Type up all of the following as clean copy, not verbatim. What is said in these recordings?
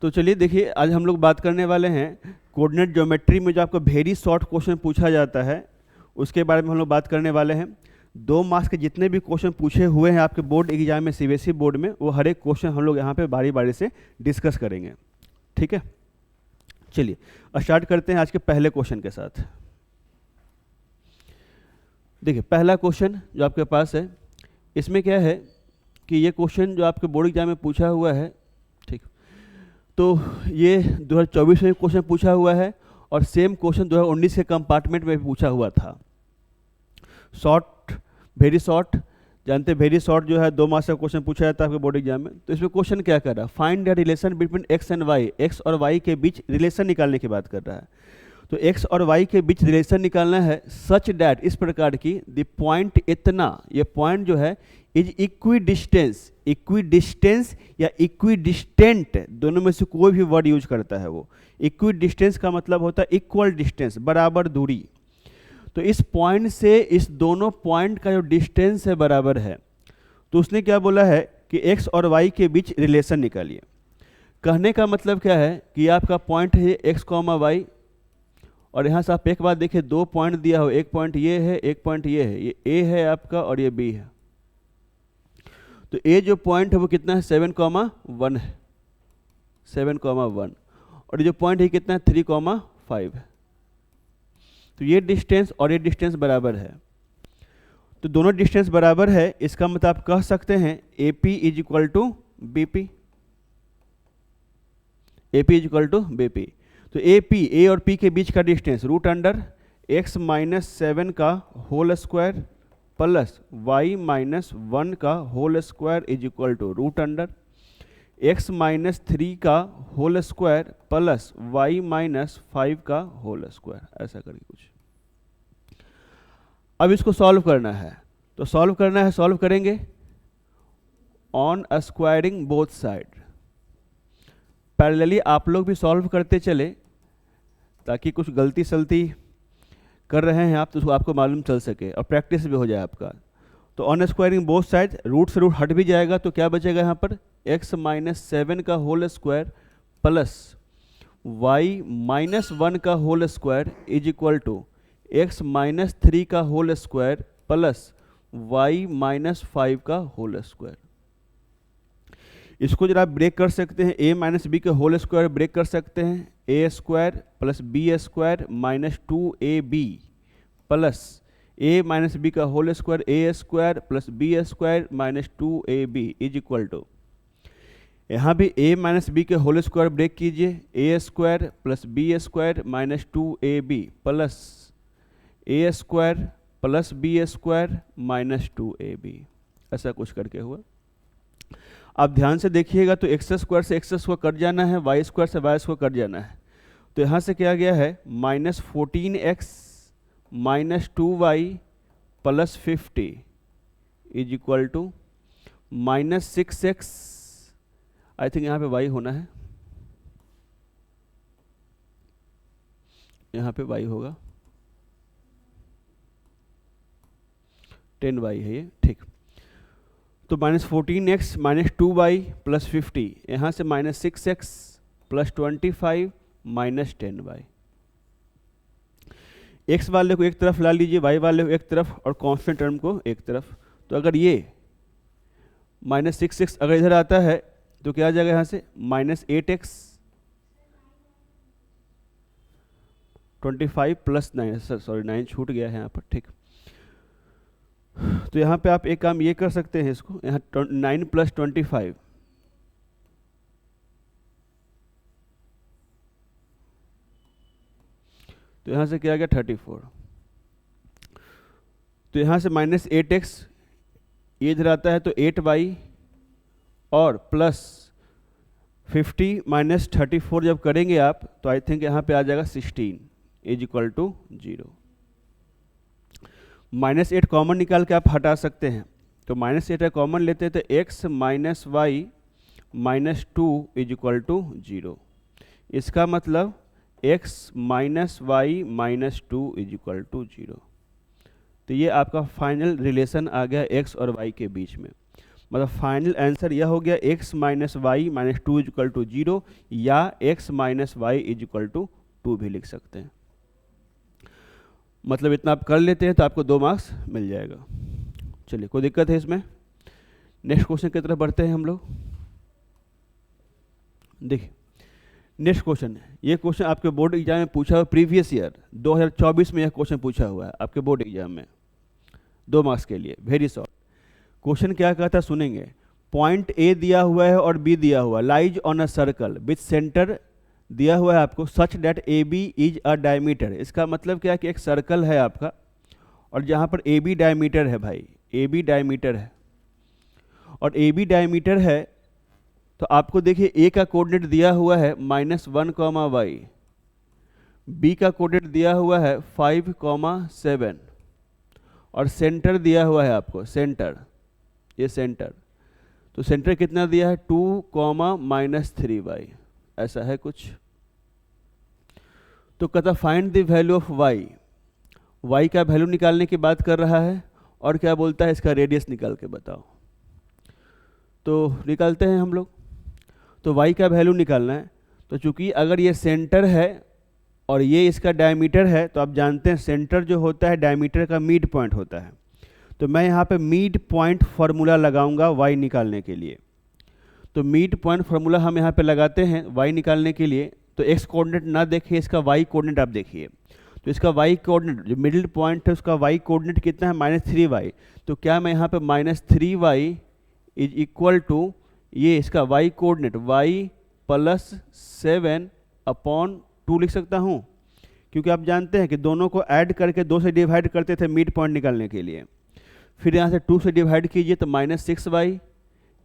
तो चलिए देखिए, आज हम लोग बात करने वाले हैं कोऑर्डिनेट ज्योमेट्री में जो आपको वेरी शॉर्ट क्वेश्चन पूछा जाता है उसके बारे में हम लोग बात करने वाले हैं। 2 मार्क्स के जितने भी क्वेश्चन पूछे हुए हैं आपके बोर्ड एग्जाम में, सीबीएसई बोर्ड में, वो हर एक क्वेश्चन हम लोग यहाँ पे बारी बारी से डिस्कस करेंगे। ठीक है, चलिए स्टार्ट करते हैं आज के पहले क्वेश्चन के साथ। देखिए पहला क्वेश्चन जो आपके पास है, इसमें क्या है कि ये क्वेश्चन जो आपके बोर्ड एग्जाम में पूछा हुआ है, ठीक, तो ये 2024 में क्वेश्चन पूछा हुआ है और सेम क्वेश्चन 2019 के कंपार्टमेंट में भी पूछा हुआ था। शॉर्ट, वेरी शॉर्ट, जानते हैं वेरी शॉर्ट जो है 2 मार्क्स का क्वेश्चन पूछा जाता है आपके बोर्ड एग्जाम में। तो इसमें क्वेश्चन क्या कर रहा है, find the relation between x and y, x और वाई के बीच रिलेशन निकालने की बात कर रहा है। तो एक्स और वाई के बीच रिलेशन निकालना है सच डैट, इस प्रकार की द पॉइंट इतना, ये पॉइंट जो है is equi distance, equi distance या इक्वी डिस्टेंट, दोनों में से कोई भी वर्ड यूज करता है वो। इक्वी डिस्टेंस का मतलब होता है इक्वल डिस्टेंस, बराबर दूरी। तो इस पॉइंट से इस दोनों पॉइंट का जो डिस्टेंस है बराबर है। तो उसने क्या बोला है कि एक्स और वाई के बीच रिलेशन निकालिए। कहने का मतलब क्या है कि आपका पॉइंट है एक्स कॉमा वाई, और यहाँ से आप एक बात देखिए, 2 पॉइंट दिया हो, एक पॉइंट ये है, एक पॉइंट ये है, ये ए है आपका और ये बी है। तो ए जो पॉइंट है वो कितना है, 7,1 है, 7,1, और ये जो पॉइंट है कितना है, 3,5 है। तो ये डिस्टेंस और ये डिस्टेंस बराबर है। तो दोनों डिस्टेंस बराबर है, इसका मतलब आप कह सकते हैं AP is equal to BP, AP is equal to BP। तो AP, A और P के बीच का distance root under x minus 7 का whole square plus y minus 1 का whole square is equal to root under x minus 3 का whole square plus y minus 5 का whole square, ऐसा करके कुछ। अब इसको सॉल्व करना है, तो सॉल्व करना है, सॉल्व करेंगे on squaring both side. Parallelly आप लोग भी सॉल्व करते चले, ताकि कुछ गलती सलती कर रहे हैं आप तो उसको आपको मालूम चल सके और प्रैक्टिस भी हो जाए आपका। तो on squaring both side, root से रूट हट भी जाएगा, तो क्या बचेगा यहाँ पर, x माइनस 7 का whole square plus y minus 1 का whole square is equal to x minus 3 का whole square plus y minus 5 का होल स्क्वायर। इसको जरा आप ब्रेक कर सकते हैं, a माइनस बी के होल स्क्वायर ब्रेक कर सकते हैं, a square plus B square minus 2ab plus a minus B का whole square a square plus B square minus 2ab is equal to, यहाँ भी a माइनस बी के whole square break कीजिए, a square plus B square minus 2ab plus a square plus B square minus 2ab, ऐसा कुछ करके हुआ। आप ध्यान से देखिएगा तो एक्स स्क्वायर से एक्स स्क्वायर कट जाना है, वाई स्क्वायर से वाई स्क्वायर कट जाना है। तो यहाँ से क्या गया है, minus 14x minus 2y plus 50 is equal to minus 6x, I think यहाँ पे y होना है, यहाँ पे y होगा, 10y है ये, ठीक। तो minus 14x minus 2y plus 50, यहाँ से minus 6x plus 25 minus 10y। x वाले को एक तरफ ला लीजिए, y वाले को एक तरफ और कांस्टेंट टर्म को एक तरफ। तो अगर ये माइनस 6x अगर इधर आता है तो क्या आ जाएगा, यहाँ से माइनस 8x 25 प्लस 9, सॉरी 9 छूट गया है यहाँ पर, ठीक। तो यहाँ पे आप एक काम ये कर सकते हैं, इसको यहाँ 9 प्लस 25, तो यहाँ से क्या आ गया 34। तो यहाँ से माइनस 8x ये इधर आता है तो 8y और प्लस 50 माइनस 34 जब करेंगे आप तो आई थिंक यहाँ पे आ जाएगा 16 is equal to 0। Minus 8 common निकाल के आप हटा सकते हैं, तो माइनस 8 कॉमन लेते हैं तो x minus y minus 2 is equal to 0। इसका मतलब x minus y minus 2 is equal to 0। तो ये आपका फाइनल रिलेशन आ गया x और y के बीच में। मतलब फाइनल आंसर यह हो गया x minus y minus 2 is equal to 0 या x minus y is equal to 2 भी लिख सकते हैं। मतलब इतना आप कर लेते हैं तो आपको 2 मार्क्स मिल जाएगा। चलिए, कोई दिक्कत है इसमें? नेक्स्ट क्वेश्चन की तरफ बढ़ते हैं हम लोग। देखिए नेक्स्ट क्वेश्चन है, ये क्वेश्चन आपके बोर्ड एग्जाम में पूछा हुआ, प्रीवियस ईयर 2024 में यह क्वेश्चन पूछा हुआ है आपके बोर्ड एग्जाम में, 2 मार्क्स के लिए, वेरी शॉर्ट। क्वेश्चन क्या कहता है सुनेंगे। पॉइंट ए दिया हुआ है और बी दिया हुआ, lies on a circle with centre दिया हुआ है आपको, such that A B is a diameter. इसका मतलब क्या है कि एक सर्कल है आपका और जहाँ पर ए बी डायमीटर है भाई, ए बी डायमीटर है और ए बी डायमीटर है, तो आपको देखिए ए का कोऑर्डिनेट दिया हुआ है -1, वाई, बी का कोऑर्डिनेट दिया हुआ है 5, 7 और सेंटर दिया हुआ है आपको, सेंटर, ये सेंटर, तो सेंटर कितना दिया है 2, -3 वाई, ऐसा है कुछ। तो कहता find the value of y, y का वैल्यू निकालने की बात कर रहा है और क्या बोलता है इसका रेडियस निकाल के बताओ। तो निकालते हैं हम लोग। तो वाई का वैल्यू निकालना है, तो चूंकि अगर ये सेंटर है और ये इसका डायमीटर है, तो आप जानते हैं सेंटर जो होता है डायमीटर का मिड पॉइंट होता है, तो मैं यहाँ पे मिड पॉइंट फार्मूला लगाऊंगा वाई निकालने के लिए। तो मिड पॉइंट फार्मूला हम यहाँ पे लगाते हैं वाई निकालने के लिए। तो एक्स कोऑर्डिनेट ना देखिए, इसका वाई कोऑर्डिनेट आप देखिए। तो इसका वाई कोऑर्डिनेट जो मिडिल पॉइंट है उसका वाई कोऑर्डिनेट कितना है -3 वाई। तो क्या मैं यहाँ पे -3 वाई इज इक्वल टू ये इसका वाई कोऑर्डिनेट y + 7/2 लिख सकता हूँ, क्योंकि आप जानते हैं कि दोनों को ऐड करके 2 से डिवाइड करते थे मिड पॉइंट निकालने के लिए। फिर यहाँ से 2 से डिवाइड कीजिए तो -6 y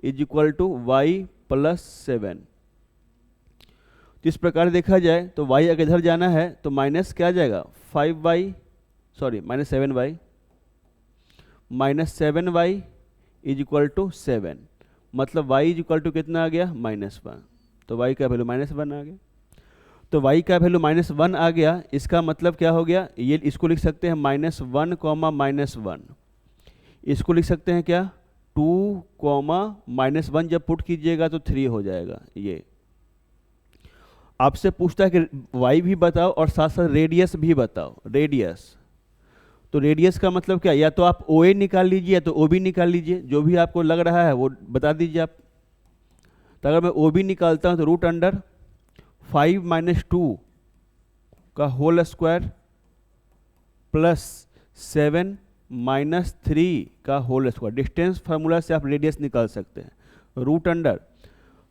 is equal to y + 7। तो इस प्रकार देखा जाए तो y अगर इधर जाना है तो माइनस क्या आ जाएगा 7 Y -7y is equal to 7, मतलब y इज इक्वल टू कितना आ गया -1। तो y का वैल्यू -1 आ गया। तो y का वैल्यू -1 आ गया, इसका मतलब क्या हो गया, ये इसको लिख सकते हैं -1, -1, इसको लिख सकते हैं क्या 2, -1 जब पुट कीजिएगा तो 3 हो जाएगा। ये आपसे पूछता है कि y भी बताओ और साथ साथ रेडियस भी बताओ, रेडियस। तो रेडियस का मतलब क्या, या तो आप OA निकाल लीजिए या तो OB निकाल लीजिए, जो भी आपको लग रहा है वो बता दीजिए आप। तो अगर मैं OB निकालता हूँ तो √5 - 2 का होल स्क्वायर प्लस 7 - 3 का होल स्क्वायर। डिस्टेंस फार्मूला से आप रेडियस निकाल सकते हैं। √,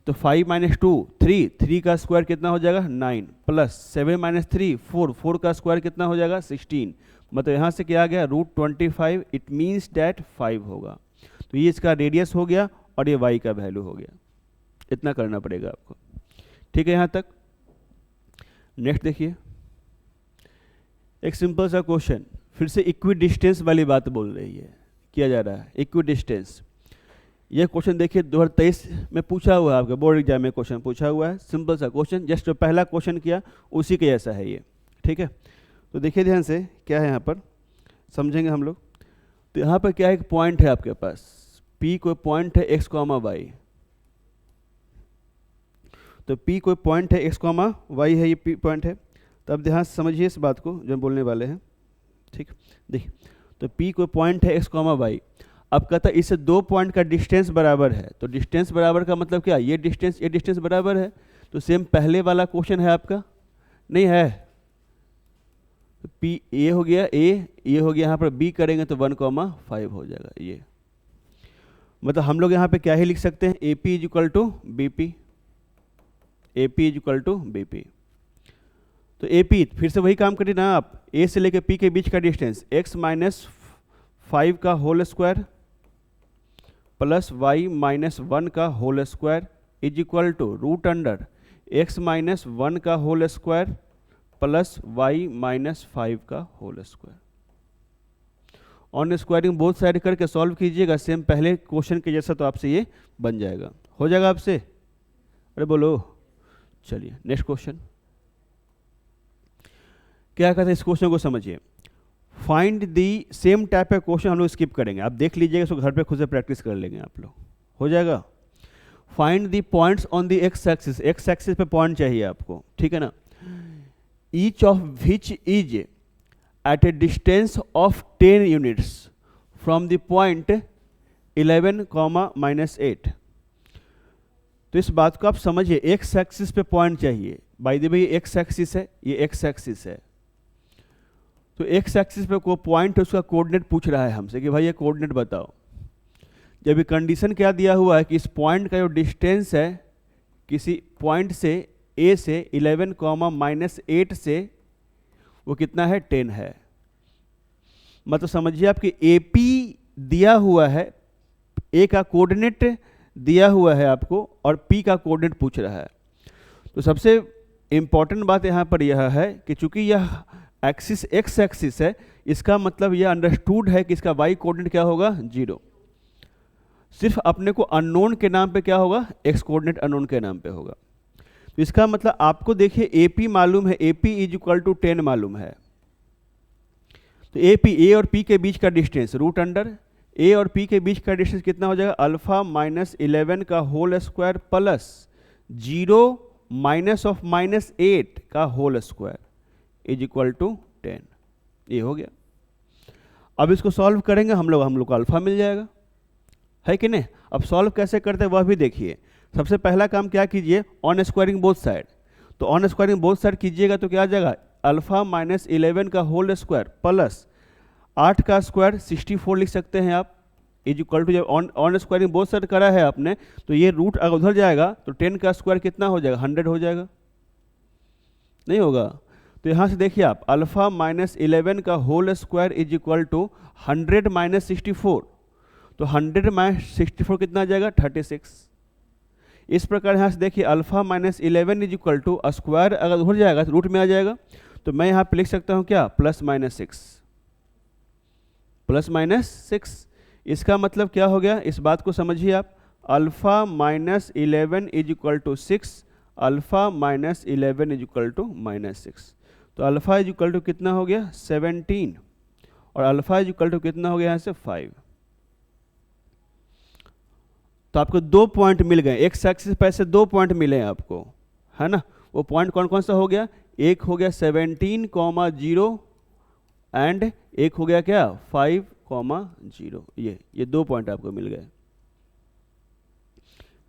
तो 5 - 2 3 का स्क्वायर कितना हो जाएगा 9 प्लस 7 - 3 4 का स्क्वायर कितना हो जाएगा 16। मतलब यहाँ से क्या आ गया √25, इट मीन्स डैट 5 होगा। तो ये इसका रेडियस हो गया और ये y का वैल्यू हो गया। इतना करना पड़ेगा आपको, ठीक है यहाँ तक। नेक्स्ट देखिए, एक सिंपल सा क्वेश्चन, फिर से इक्वी डिस्टेंस वाली बात बोल रही है, किया जा रहा है इक्वी डिस्टेंस। यह क्वेश्चन देखिए 2023 में पूछा हुआ है, आपके बोर्ड एग्जाम में क्वेश्चन पूछा हुआ है। सिंपल सा क्वेश्चन, जस्ट जो पहला क्वेश्चन किया उसी के जैसा है ये, ठीक है। तो देखिए ध्यान से क्या है यहाँ पर, समझेंगे हम लोग। तो यहाँ पर क्या है, एक पॉइंट है आपके पास P, कोई पॉइंट है x, y। तो P कोई पॉइंट है x, y है, ये P पॉइंट है। तो अब ध्यान से समझिए इस बात को जो हम बोलने वाले हैं, ठीक। देखिए, तो P कोई पॉइंट है x, y। अब कहता है इससे 2 पॉइंट का डिस्टेंस बराबर है। तो डिस्टेंस बराबर का मतलब क्या, ये डिस्टेंस बराबर है। तो सेम पहले वाला क्वेश्चन है आपका, नहीं है। तो P ये हो गया A, ये हो गया, यहाँ पर B करेंगे तो 1,5 हो जाएगा। ये मतलब हम लोग यहाँ पे क्या ही लिख सकते हैं, AP is equal to BP, AP is equal to BP। तो AP फिर से वही काम करिए ना आप, A से लेकर P के बीच का डिस्टेंस x - 5 का होल स्क्वायर प्लस y - 1 का whole square is equal to √x - 1 का होल स्क्वायर प्लस y - 5 का whole square. On squaring both side करके सॉल्व कीजिएगा, सेम पहले क्वेश्चन के जैसा, तो आपसे ये बन जाएगा। हो जाएगा आपसे, अरे बोलो। चलिए नेक्स्ट क्वेश्चन क्या कहता है, इस क्वेश्चन को समझिए। फाइंड दी, सेम टाइप का क्वेश्चन हम लोग स्किप करेंगे, आप देख लीजिएगा, इसको घर पे खुद से प्रैक्टिस कर लेंगे आप लोग, हो जाएगा। Find the points on the x axis, x axis पे पॉइंट चाहिए आपको, ठीक है ना। Each of which is at a distance of 10 units from the point 11, -8। तो इस बात को आप समझिए, एक्स एक्सिस पे पॉइंट चाहिए। By the way x axis है, ये एक्स एक्सिस है। तो एक्स एक्सिस पे को पॉइंट है, उसका कोऑर्डिनेट पूछ रहा है हमसे कि भाई ये कोऑर्डिनेट बताओ। जब ये कंडीशन क्या दिया हुआ है कि इस पॉइंट का जो डिस्टेंस है किसी पॉइंट से ए से 11, -8 से वो कितना है, 10 है। मतलब समझिए आपकी AP दिया हुआ है, ए का कोऑर्डिनेट दिया हुआ है आपको और P का कोऑर्डिनेट पूछ रहा है। तो सबसे इंपॉर्टेंट बात यहाँ पर यह है कि चूंकि यह एक्सिस एक्स एक्सिस है, इसका मतलब यह अंडरस्टूड है कि इसका वाई कोऑर्डिनेट क्या होगा, 0। सिर्फ अपने को अननोन के नाम पे क्या होगा, एक्स कोऑर्डिनेट अननोन के नाम पे होगा। तो इसका मतलब आपको देखिए AP मालूम है, AP = 10 मालूम है। तो AP ए और P के बीच का डिस्टेंस रूट अंडर ए और P के बीच का डिस्टेंस कितना हो जाएगा, अल्फा -11 का होल स्क्वायर प्लस 0 -8 का होल स्क्वायर = 10। ये हो गया। अब इसको सॉल्व करेंगे हम लोग को अल्फा मिल जाएगा, है कि नहीं। अब सॉल्व कैसे करते हैं वह भी देखिए। सबसे पहला काम क्या कीजिए, ऑन स्क्वायरिंग बोथ साइड। तो ऑन स्क्वायरिंग बोथ साइड कीजिएगा तो क्या आ जाएगा, अल्फा -11 का होल स्क्वायर प्लस 8 का स्क्वायर 64 लिख सकते हैं आप, = जब ऑन स्क्वायरिंग बोथ साइड करा है आपने तो ये रूट अगर उधर जाएगा तो 10 का स्क्वायर कितना हो जाएगा, 100 हो जाएगा, नहीं होगा। तो यहाँ से देखिए आप, अल्फा -11 का होल स्क्वायर = 100 - 64। तो 100 - 64 कितना आ जाएगा, 36। इस प्रकार यहाँ से देखिए अल्फा -11 = स्क्वायर अगर उधर जाएगा तो रूट में आ जाएगा। तो मैं यहाँ पे लिख सकता हूँ क्या, +6। इसका मतलब क्या हो गया, इस बात को समझिए आप, अल्फा -11 = 6, अल्फा -11 = -6। तो अल्फा = कितना हो गया, 17, और अल्फा = कितना हो गया यहाँ से, 5। तो आपको 2 पॉइंट मिल गए, एक्स एक्सिस पे ऐसे 2 पॉइंट मिले आपको, है ना। वो पॉइंट कौन कौन सा हो गया, एक हो गया 17, 0 एंड एक हो गया क्या, 5, 0। ये 2 पॉइंट आपको मिल गए,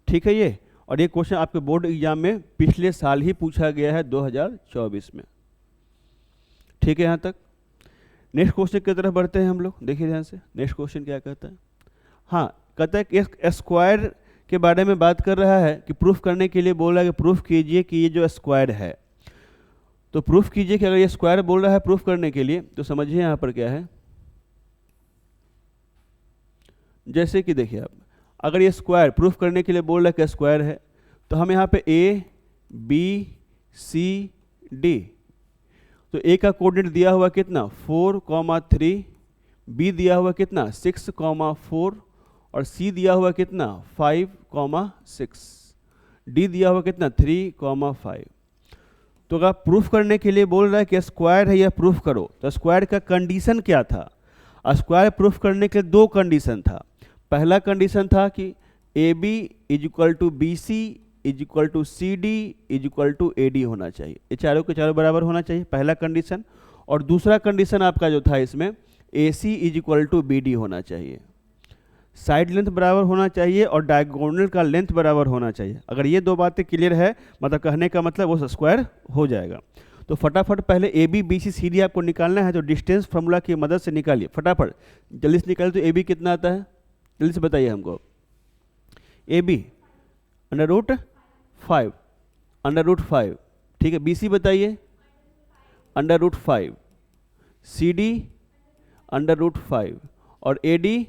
ठीक है ये। और ये क्वेश्चन आपके बोर्ड एग्जाम में पिछले साल ही पूछा गया है, 2024 में, ठीक है यहाँ तक। नेक्स्ट क्वेश्चन की तरफ बढ़ते हैं हम लोग, देखिए ध्यान से। नेक्स्ट क्वेश्चन क्या कहता है, हाँ कहता है कि स्क्वायर के बारे में बात कर रहा है कि प्रूफ करने के लिए बोल रहा है कि प्रूफ कीजिए कि ये जो स्क्वायर है। तो प्रूफ कीजिए कि अगर ये स्क्वायर बोल रहा है प्रूफ करने के लिए, तो समझिए यहाँ पर क्या है। जैसे कि देखिए आप, अगर ये स्क्वायर प्रूफ करने के लिए बोल रहा है कि स्क्वायर है, तो हम यहाँ पे A, B, C, D, तो A का कोऑर्डिनेट दिया हुआ कितना, 4, 3, B दिया हुआ कितना, 6, 4, और C दिया हुआ कितना, 5, 6, D दिया हुआ कितना, 3, 5। तो अगर प्रूफ करने के लिए बोल रहा है कि स्क्वायर है, यह प्रूफ करो, तो स्क्वायर का कंडीशन क्या था। स्क्वायर प्रूफ करने के लिए 2 कंडीशन था। पहला कंडीशन था कि AB = BC = CD = AD होना चाहिए, ये चारों के चारों बराबर होना चाहिए, पहला कंडीशन। और दूसरा कंडीशन आपका जो था इसमें, AC = BD होना चाहिए, साइड लेंथ बराबर होना चाहिए और डायगोनल का लेंथ बराबर होना चाहिए। अगर ये 2 बातें क्लियर है, मतलब कहने का मतलब वो स्क्वायर हो जाएगा। तो फटाफट पहले AB, BC, CD आपको निकालना है, तो डिस्टेंस फार्मूला की मदद से निकालिए फटाफट, जल्दी से निकालिए। तो AB कितना आता है, जल्दी से बताइए हमको। AB √5, ठीक है। BC बताइए, √5, CD √5 और AD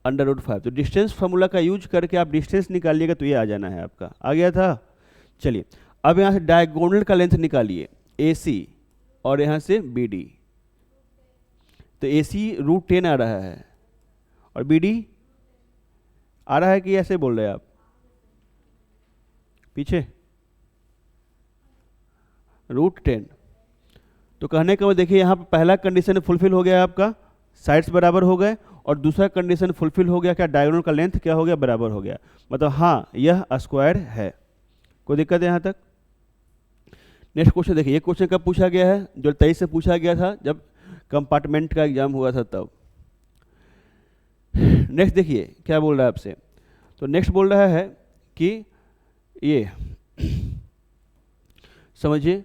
√5। तो डिस्टेंस फार्मूला का यूज करके आप डिस्टेंस निकालिएगा तो ये आ जाना है आपका, आ गया था। चलिए अब यहाँ से डायगोनल का लेंथ निकालिए, AC और यहाँ से BD। तो AC √10 आ रहा है और BD आ रहा है कि ऐसे बोल रहे हैं आप पीछे, √10। तो कहने का वो देखिए यहाँ पर पहला कंडीशन फुलफिल हो गया आपका, साइड्स बराबर हो गए, और दूसरा कंडीशन फुलफिल हो गया, क्या डायगोनल का लेंथ क्या हो गया, बराबर हो गया, मतलब हाँ यह स्क्वायर है। कोई दिक्कत है यहाँ तक? नेक्स्ट क्वेश्चन देखिए, ये क्वेश्चन कब पूछा गया है, जो 23 से पूछा गया था जब कंपार्टमेंट का एग्जाम हुआ था तब। नेक्स्ट देखिए क्या बोल रहा है आपसे, तो नेक्स्ट बोल रहा है कि ये समझिए,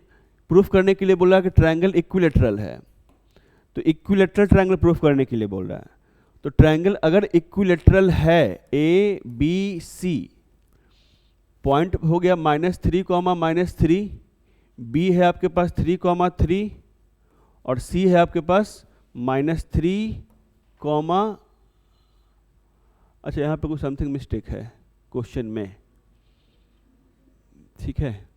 प्रूफ करने के लिए बोल रहा है कि ट्रायंगल इक्विलेटरल है, तो इक्विलेटरल ट्रायंगल प्रूफ करने के लिए बोल रहा है। तो ट्रायंगल अगर इक्विलेटरल है, ए बी सी, पॉइंट हो गया -3, -3, बी है आपके पास 3, और सी है आपके पास -3, अच्छा यहाँ पे कुछ समथिंग मिस्टेक है क्वेश्चन में, ठीक है,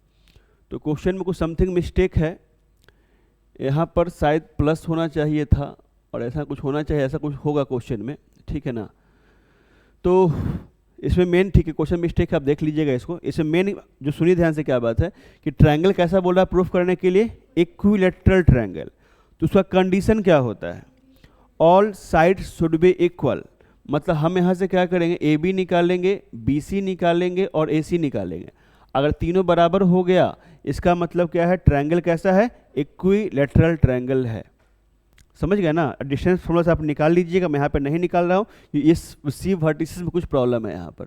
तो क्वेश्चन में कुछ समथिंग मिस्टेक है, यहाँ पर शायद प्लस होना चाहिए था और ऐसा कुछ होना चाहिए, ऐसा कुछ होगा क्वेश्चन में, ठीक है ना। तो इसमें मेन, ठीक है, क्वेश्चन मिस्टेक है, आप देख लीजिएगा इसको। इसमें मेन जो सुनिए ध्यान से क्या बात है कि ट्रायंगल कैसा बोल रहा है प्रूफ करने के लिए, इक्विलेटरल ट्रायंगल, तो उसका कंडीशन क्या होता है, all sides should be equal, मतलब हम यहाँ से क्या करेंगे, ए बी निकालेंगे, बी सी निकालेंगे और ए सी निकालेंगे। अगर तीनों बराबर हो गया इसका मतलब क्या है, ट्रायंगल कैसा है, इक्विलेटरल ट्रायंगल है। समझ गए ना? डिस्टेंस फॉर्मूला से आप निकाल लीजिएगा, मैं यहाँ पे नहीं निकाल रहा हूँ, इस सी वर्टिसेस में कुछ प्रॉब्लम है, यहाँ पर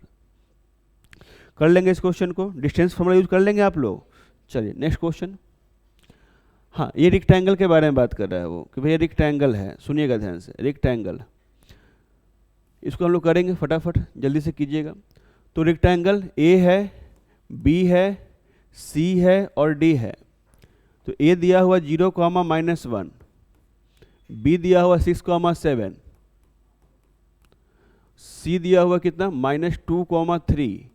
कर लेंगे इस क्वेश्चन को, डिस्टेंस फॉर्मूला यूज कर लेंगे आप लोग। चलिए नेक्स्ट क्वेश्चन। हाँ, ये रेक्टेंगल के बारे में बात कर रहा है वो, कि भैया रेक्टेंगल है, सुनिएगा ध्यान से, रेक्टेंगल, इसको हम लोग करेंगे फटाफट, जल्दी से कीजिएगा। तो रेक्टेंगल ए है, बी है, सी है और डी है। तो ए दिया हुआ 0, -1, बी दिया हुआ 6, 7, सी दिया हुआ कितना -2, 3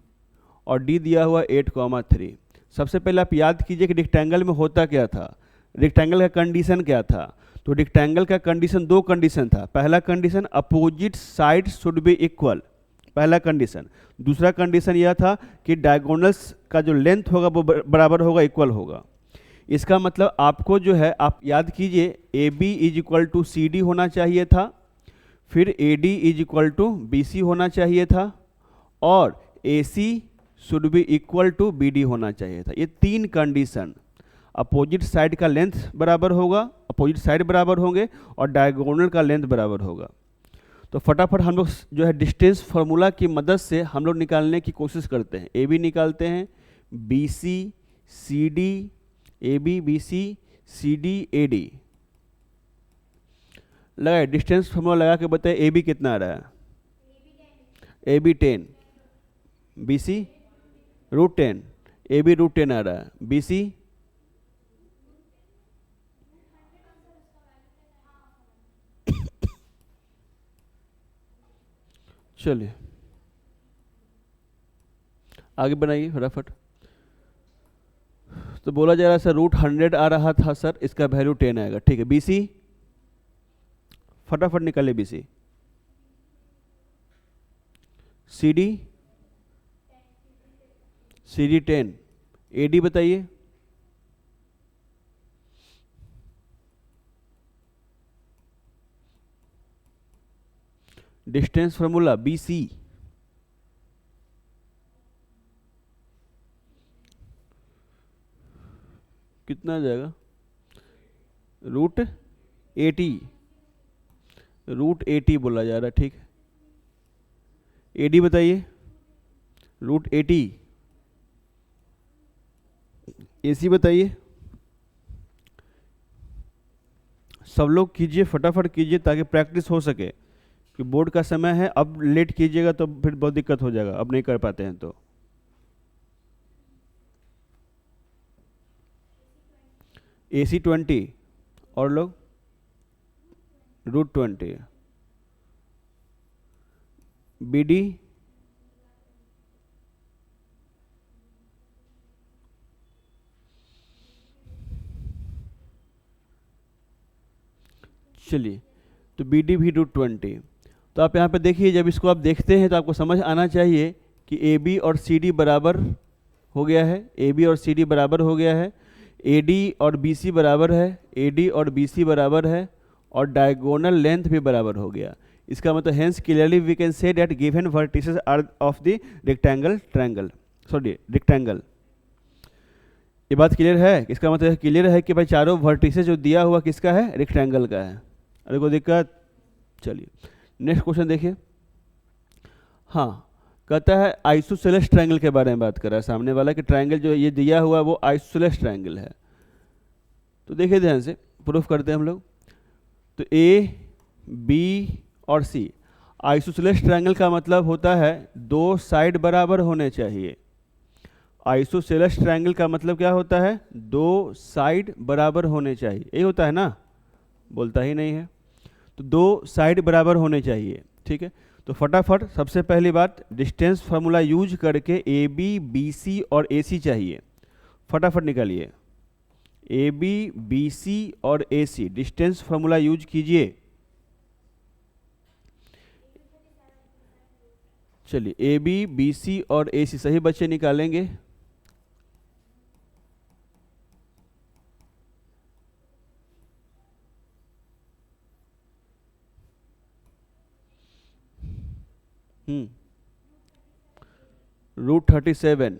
और डी दिया हुआ 8, 3। सबसे पहले आप याद कीजिए कि रेक्टेंगल में होता क्या था, रेक्टेंगल का कंडीशन क्या था। तो रेक्टेंगल का कंडीशन, दो कंडीशन था। पहला condition opposite side should be equal, पहला कंडीशन। दूसरा कंडीशन यह था कि डायगोनल्स का जो लेंथ होगा वो बराबर होगा, इक्वल होगा। इसका मतलब आपको जो है, आप याद कीजिए, A B is equal to C D होना चाहिए था, फिर A D is equal to B C होना चाहिए था, और A C should be equal to B D होना चाहिए था। ये तीन कंडीशन, अपोजिट साइड का लेंथ बराबर होगा, अपोजिट साइड बराबर होंगे और डायगोनल का लेंथ बराबर होगा। तो फटाफट हम लोग जो है डिस्टेंस फार्मूला की मदद से हम लोग निकालने की कोशिश करते हैं। ए बी निकालते हैं, B C C D, A B B C C D A D, लगाए डिस्टेंस फार्मूला लगा के बताए ए बी कितना आ रहा है, A B 10, B C √10, A B √10 आ रहा है, बी सी चलिए आगे बनाइए फटाफट। तो बोला जा रहा है सर √100 आ रहा था सर, इसका वैल्यू 10 आएगा, ठीक है। बीसी फटाफट निकाले, बीसी, सीडी, सीडी 10, एडी बताइए, डिस्टेंस फार्मूला बीसी, कितना आ जाएगा, √80 बोला जा रहा है, ठीक है। एडी बताइए, √80, एसी बताइए। सब लोग कीजिए, फटाफट कीजिए ताकि प्रैक्टिस हो सके, कि बोर्ड का समय है, अब लेट कीजिएगा तो फिर बहुत दिक्कत हो जाएगा, अब नहीं कर पाते हैं तो। AC 20 और लोग √20, BD चलिए, तो BD भी √20। तो आप यहाँ पे देखिए, जब इसको आप देखते हैं तो आपको समझ आना चाहिए कि AB और CD बराबर हो गया है, AB और CD बराबर हो गया है, AD और BC बराबर है, AD और BC बराबर है, और डायगोनल लेंथ भी बराबर हो गया। इसका मतलब hence clearly we can say that given vertices are of the rectangle. ये बात क्लियर है? इसका मतलब क्लियर है कि भाई चारों वर्टिसेस जो दिया हुआ किसका है? रेक्टेंगल का है। अरे कोई दिक्कत? चलिए नेक्स्ट क्वेश्चन देखिए। हाँ, कहता है आइसोसेलेस ट्रायंगल के बारे में बात कर रहा है सामने वाला कि ट्रायंगल जो ये दिया हुआ वो आइसोसेलेस ट्रायंगल है। तो देखिए ध्यान से, प्रूफ करते हैं हम लोग। तो ए, बी और सी, आइसोसेलेस ट्रायंगल का मतलब होता है दो साइड बराबर होने चाहिए। आइसोसेलेस ट्रायंगल का मतलब क्या होता है? दो साइड बराबर होने चाहिए, यही होता है ना? बोलता ही नहीं है। तो दो साइड बराबर होने चाहिए, ठीक है। तो फटाफट सबसे पहली बात, डिस्टेंस फार्मूला यूज करके ए बी, बी सी और ए सी चाहिए। फटाफट निकालिए, ए बी, बी सी और A C, distance formula use कीजिए। चलिए ए बी, बी सी और ए सी सही बच्चे निकालेंगे। √37,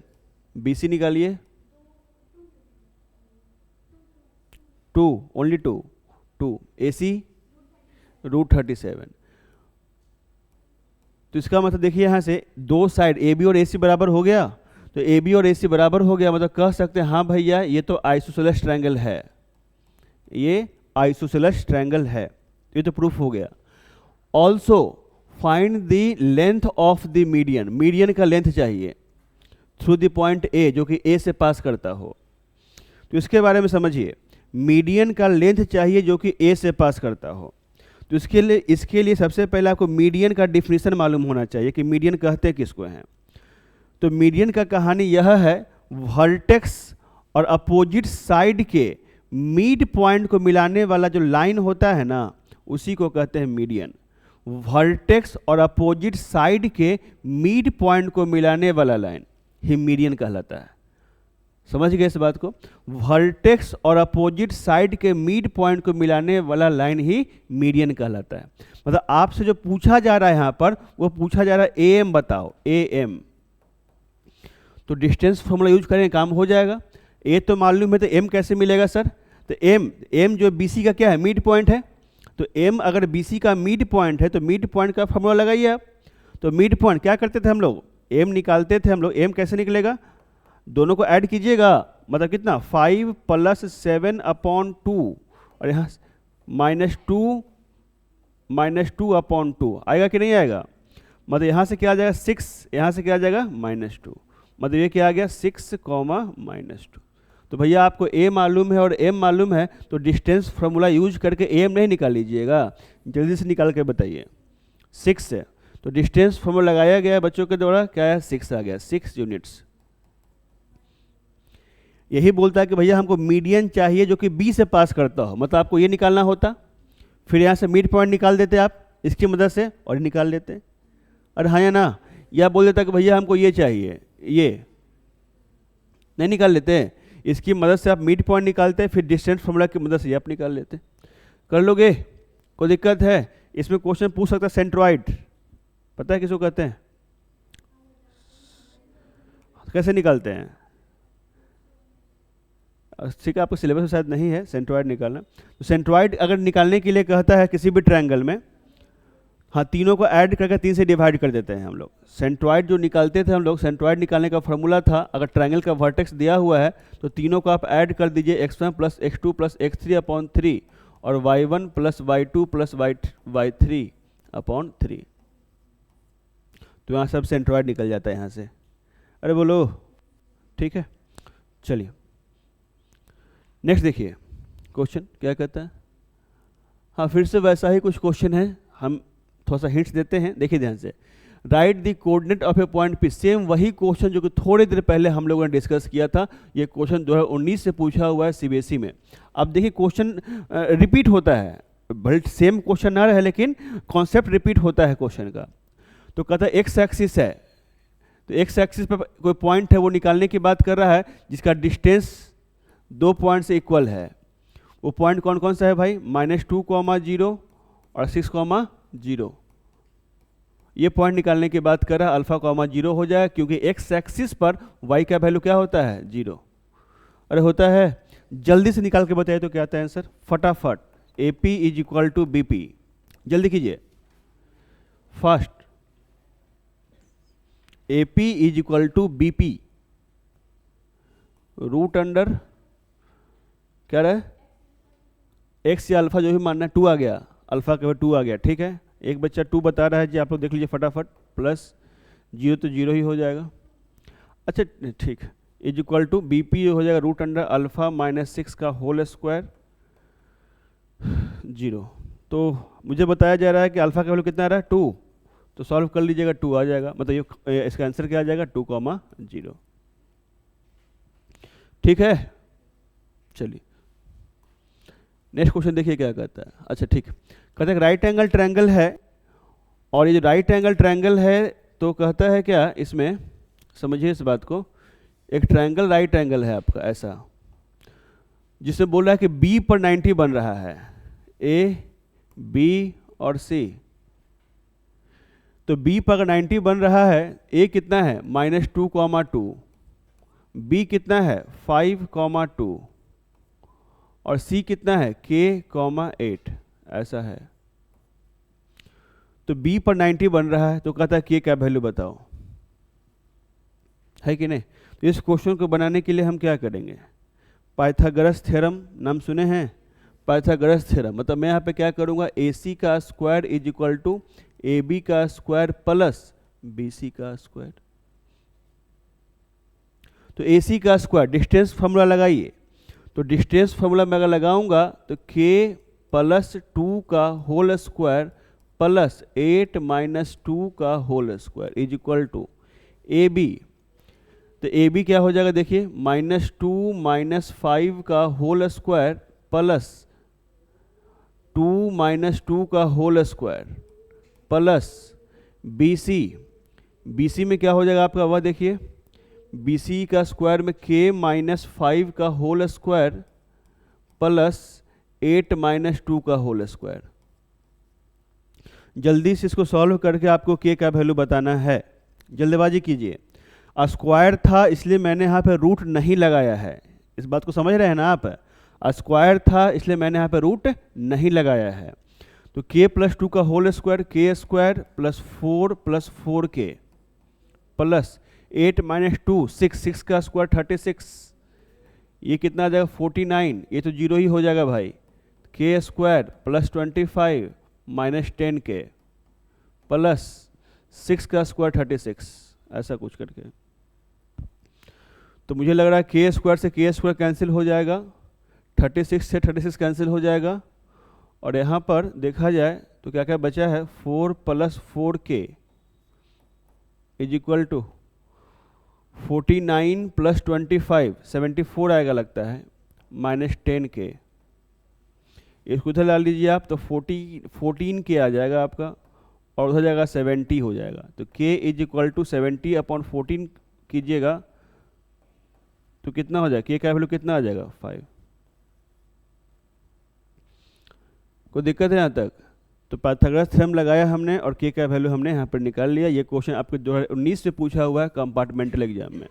बी सी निकालिए 2, ओनली 2, ए सी √37। तो इसका मतलब देखिए यहाँ से दो साइड ए बी और ए सी बराबर हो गया। तो ए बी और ए सी बराबर हो गया मतलब कह सकते हैं हाँ भैया ये तो आइसोसेलेस ट्रायंगल है, ये आइसोसेलेस ट्रायंगल है, ये तो प्रूफ हो गया। Also find the length of the median, median का लेंथ चाहिए थ्रू द पॉइंट ए, जो कि ए से पास करता हो। तो इसके बारे में समझिए, मीडियन का लेंथ चाहिए जो कि ए से पास करता हो। तो इसके लिए सबसे पहले आपको मीडियन का डिफिनीशन मालूम होना चाहिए कि मीडियन कहते किसको हैं। तो मीडियन का कहानी यह है, वर्टेक्स और अपोजिट साइड के मिड पॉइंट को मिलाने वाला जो लाइन होता है ना, उसी को कहते हैं मीडियन। वर्टेक्स और अपोजिट साइड के मिड पॉइंट को मिलाने वाला लाइन ही मीडियन कहलाता है। समझ गए इस बात को? वर्टेक्स और अपोजिट साइड के मिड पॉइंट को मिलाने वाला लाइन ही मीडियन कहलाता है। मतलब आपसे जो पूछा जा रहा है यहाँ पर, वो पूछा जा रहा है ए एम बताओ, ए एम। तो डिस्टेंस फॉर्मूला यूज करेंगे, काम हो जाएगा। ए तो मालूम है, तो एम कैसे मिलेगा सर? तो एम जो बी सी का क्या है? मिड पॉइंट है। तो एम अगर बी सी का मिड पॉइंट है तो मिड पॉइंट का फॉर्मूला लगाइए आप। तो मिड पॉइंट क्या करते थे हम लोग? एम निकालते थे हम लोग। एम कैसे निकलेगा? दोनों को ऐड कीजिएगा, मतलब कितना? 5 + 7/2 और यहाँ -2/2 आएगा कि नहीं आएगा? मतलब यहाँ से क्या आ जाएगा? 6, यहाँ से क्या आ जाएगा? -2। मतलब ये क्या आ गया? 6, -2। तो भैया आपको ए मालूम है और एम मालूम है, तो डिस्टेंस फार्मूला यूज करके एम नहीं निकाल लीजिएगा, जल्दी से निकाल के बताइए। 6 है तो डिस्टेंस फार्मूला लगाया गया है बच्चों के द्वारा, क्या है? 6 आ गया, 6 यूनिट्स। यही बोलता है कि भैया हमको मीडियन चाहिए जो कि बी से पास करता हो। मतलब आपको ये निकालना होता, फिर यहाँ से मिड पॉइंट निकाल देते आप इसकी मदद से और निकाल लेते। अरे हाँ या ना? या बोल देता कि भैया हमको ये चाहिए, ये नहीं निकाल लेते, इसकी मदद से आप मिड पॉइंट निकालते, फिर डिस्टेंस फार्मूला की मदद से ये आप निकाल लेते। कर लोगे? कोई दिक्कत है? इसमें क्वेश्चन पूछ सकता है सेंट्रॉइड, पता है किसको कहते हैं? कैसे निकालते हैं? ठीक है, आपको सिलेबस में शायद नहीं है सेंट्रॉइड निकालना। तो सेंट्रॉइड अगर निकालने के लिए कहता है किसी भी ट्रायंगल में, हाँ, तीनों को ऐड करके 3 से डिवाइड कर देते हैं हम लोग। सेंट्रॉइड जो निकालते थे हम लोग, सेंट्रॉइड निकालने का फॉर्मूला था, अगर ट्रायंगल का वर्टेक्स दिया हुआ है तो तीनों को आप ऐड कर दीजिए, x1 + x2 + x3/3 और y1 + y2 + y3/3। तो यहाँ सब सेंट्रॉइड निकल जाता है यहाँ से। अरे बोलो, ठीक है। चलिए नेक्स्ट देखिए क्वेश्चन क्या कहता है। हाँ, फिर से वैसा ही कुछ क्वेश्चन है, हम थोड़ा सा हिंट्स देते हैं, देखिए ध्यान से। Right the coordinate of a point P, same वही क्वेश्चन जो कि थोड़ी देर पहले हम लोगों ने डिस्कस किया था। ये क्वेश्चन 2019 से पूछा हुआ है सीबीएसई में। अब देखिए क्वेश्चन रिपीट होता है, भले सेम क्वेश्चन ना रहे लेकिन कॉन्सेप्ट रिपीट होता है क्वेश्चन का। तो कहता है एक्स एक्सिस है, तो एक्स एक्सिस पर कोई पॉइंट है वो निकालने की बात कर रहा है जिसका डिस्टेंस 2 पॉइंट से इक्वल है। वो पॉइंट कौन कौन सा है भाई? -2, 0 और 6, 0। ये पॉइंट निकालने की बात कर रहा है, अल्फा कॉमा 0 हो जाएगा क्योंकि एक्स एक्सिस पर वाई का वैल्यू क्या होता है 0। अरे होता है, जल्दी से निकाल के बताइए तो क्या आता है आंसर फटाफट। A P is equal to B P, जल्दी कीजिए fast. A P is equal to B P, root under क्या रहा है एक्स या अल्फा जो भी मानना है, 2 आ गया, अल्फा का 2 आ गया, ठीक है। एक बच्चा 2 बता रहा है जी, आप लोग देख लीजिए फटाफट, प्लस 0 तो 0 ही हो जाएगा। अच्छा ठीक, is equal to B P हो जाएगा रूट अंडर अल्फा माइनस 6 का होल स्क्वायर 0। तो मुझे बताया जा रहा है कि अल्फा का वैल्यू कितना आ रहा है 2, तो सॉल्व कर लीजिएगा 2 आ जाएगा, मतलब ये इसका आंसर क्या आ जाएगा 2,0। ठीक है, चलिए नेक्स्ट क्वेश्चन देखिए क्या कहता है। अच्छा ठीक, कहता है राइट एंगल ट्रायंगल है, और ये जो राइट एंगल ट्रायंगल है तो कहता है क्या इसमें, समझिए इस बात को, एक ट्रायंगल राइट एंगल है आपका ऐसा, जिसमें बोल रहा है कि बी पर 90 बन रहा है, ए बी और सी। तो बी पर अगर 90 बन रहा है, ए कितना है -2,2, बी कितना है 5,2 और सी कितना है k,8 ऐसा है। तो बी पर 90 बन रहा है तो कहता है k का वैल्यू बताओ, है कि नहीं। तो इस क्वेश्चन को बनाने के लिए हम क्या करेंगे, पाइथागोरस थ्योरम नाम सुने हैं, पाइथागोरस थ्योरम, मतलब मैं यहाँ पे क्या करूँगा, AC का square is equal to AB का स्क्वायर प्लस BC का स्क्वायर। तो AC का स्क्वायर डिस्टेंस फॉर्मूला लगाइए, तो डिस्टेंस फॉर्मूला मैं अगर लगाऊंगा तो k प्लस 2 का होल स्क्वायर प्लस 8 माइनस 2 का whole square is equal to AB। तो AB क्या हो जाएगा देखिए, -2 माइनस 5 का होल स्क्वायर प्लस 2 माइनस 2 का होल स्क्वायर प्लस BC में क्या हो जाएगा आपका, वह देखिए BC का स्क्वायर में k माइनस 5 का होल स्क्वायर प्लस 8 माइनस 2 का होल स्क्वायर। जल्दी से इसको सॉल्व करके आपको k का वैल्यू बताना है, जल्दबाजी कीजिए। स्क्वायर था इसलिए मैंने यहाँ पे रूट नहीं लगाया है, इस बात को समझ रहे हैं ना आप, स्क्वायर था इसलिए मैंने यहाँ पे रूट नहीं लगाया है। तो k प्लस 2 का whole square k square plus 4 plus 4k plus 8 minus 2 6 का स्क्वायर 36, ये कितना आ जाएगा 49, ये तो 0 ही हो जाएगा भाई, k square plus 25 minus 10k plus 6 का स्क्वायर 36, ऐसा कुछ करके। तो मुझे लग रहा है k स्क्वायर से k स्क्वायर कैंसिल हो जाएगा, 36 से 36 कैंसिल हो जाएगा, और यहाँ पर देखा जाए तो क्या क्या बचा है, 4 plus 4k is equal to 49 plus 25 74 आएगा लगता है, माइनस 10k। इसको उधर डाल लीजिए आप तो 14k आ जाएगा आपका, और उधर जाएगा 70 हो जाएगा। तो k is equal to 70 upon 14 कीजिएगा तो कितना हो जाएगा, k का वैल्यू कितना आ जाएगा 5। कोई दिक्कत है यहाँ तक? तो पाइथागोरस थ्योरम लगाया हमने और k का वैल्यू हमने यहाँ पर निकाल लिया। ये क्वेश्चन आपके 2019 से पूछा हुआ है कंपार्टमेंटल एग्जाम में।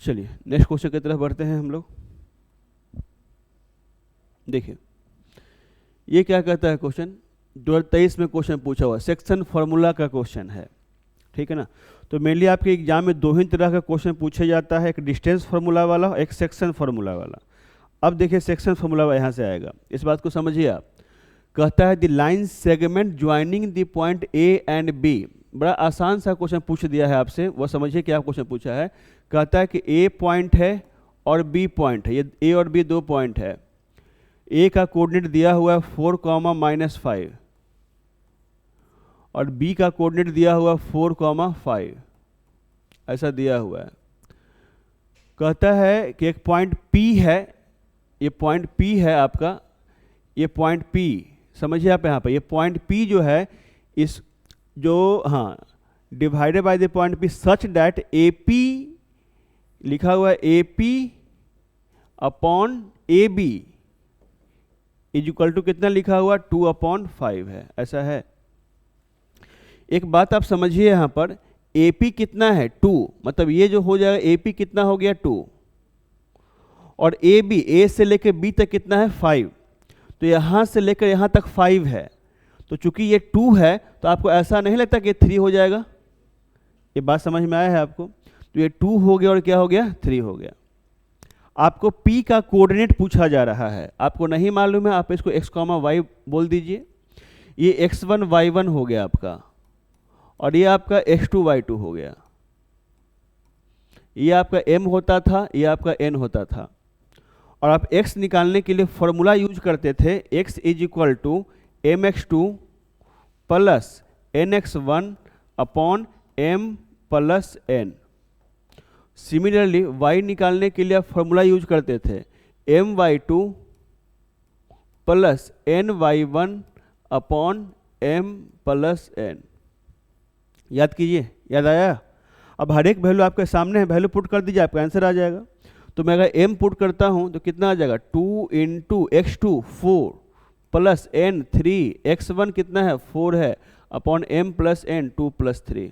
चलिए नेक्स्ट क्वेश्चन की तरफ बढ़ते हैं हम लोग। देखिए ये क्या कहता है क्वेश्चन, 2023 में क्वेश्चन पूछा हुआ, सेक्शन फार्मूला का क्वेश्चन है, ठीक है ना। तो मेनली आपके एग्जाम में 2 ही तरह का क्वेश्चन पूछा जाता है, एक डिस्टेंस फार्मूला वाला और एक सेक्शन फार्मूला वाला। अब देखिए सेक्शन फार्मूला यहाँ से आएगा, इस बात को समझिए आप। कहता है the line segment joining the point A and B. बड़ा आसान सा क्वेश्चन पूछ दिया है आपसे, वो समझिए क्या क्वेश्चन पूछा है। कहता है कि ए पॉइंट है और बी पॉइंट है, ये ए और बी 2 पॉइंट है। ए का कोऑर्डिनेट दिया हुआ है 4,-5 और बी का कोऑर्डिनेट दिया हुआ 4,5, ऐसा दिया हुआ है। कहता है कि एक पॉइंट P है, ये पॉइंट P है आपका, ये पॉइंट P समझिए आप यहाँ पर, ये पॉइंट P जो है इस जो हाँ divided by the point P such that AP लिखा हुआ है AP upon AB is equal to कितना लिखा हुआ 2/5 है, ऐसा है। एक बात आप समझिए यहाँ पर, AP कितना है 2, मतलब ये जो हो जाएगा AP कितना हो गया 2, और AB A से लेकर B तक कितना है 5, तो यहाँ से लेकर यहाँ तक 5 है, तो चूंकि ये 2 है तो आपको ऐसा नहीं लगता कि 3 हो जाएगा? ये बात समझ में आया है आपको? तो ये 2 हो गया और क्या हो गया 3 हो गया। आपको P का कोऑर्डिनेट पूछा जा रहा है, आपको नहीं मालूम है, आप इसको x, y बोल दीजिए। ये x1 y1 हो गया आपका, और ये आपका x2 y2 हो गया। ये आपका m होता था, ये आपका n होता था, और आप x निकालने के लिए फॉर्मूला यूज करते थे, x is equal to mx2 plus nx1 upon m plus n। Similarly y निकालने के लिए आप फॉर्मूला यूज करते थे, my2 plus ny1 upon m plus n। याद कीजिए, याद आया? अब हर एक वैल्यू आपके सामने है, वैल्यू पुट कर दीजिए, आपका आंसर आ जाएगा। तो मैं अगर m पुट करता हूं तो कितना आ जाएगा 2 into x2 4 plus n 3, x1 कितना है 4 है, upon m plus n 2 plus 3,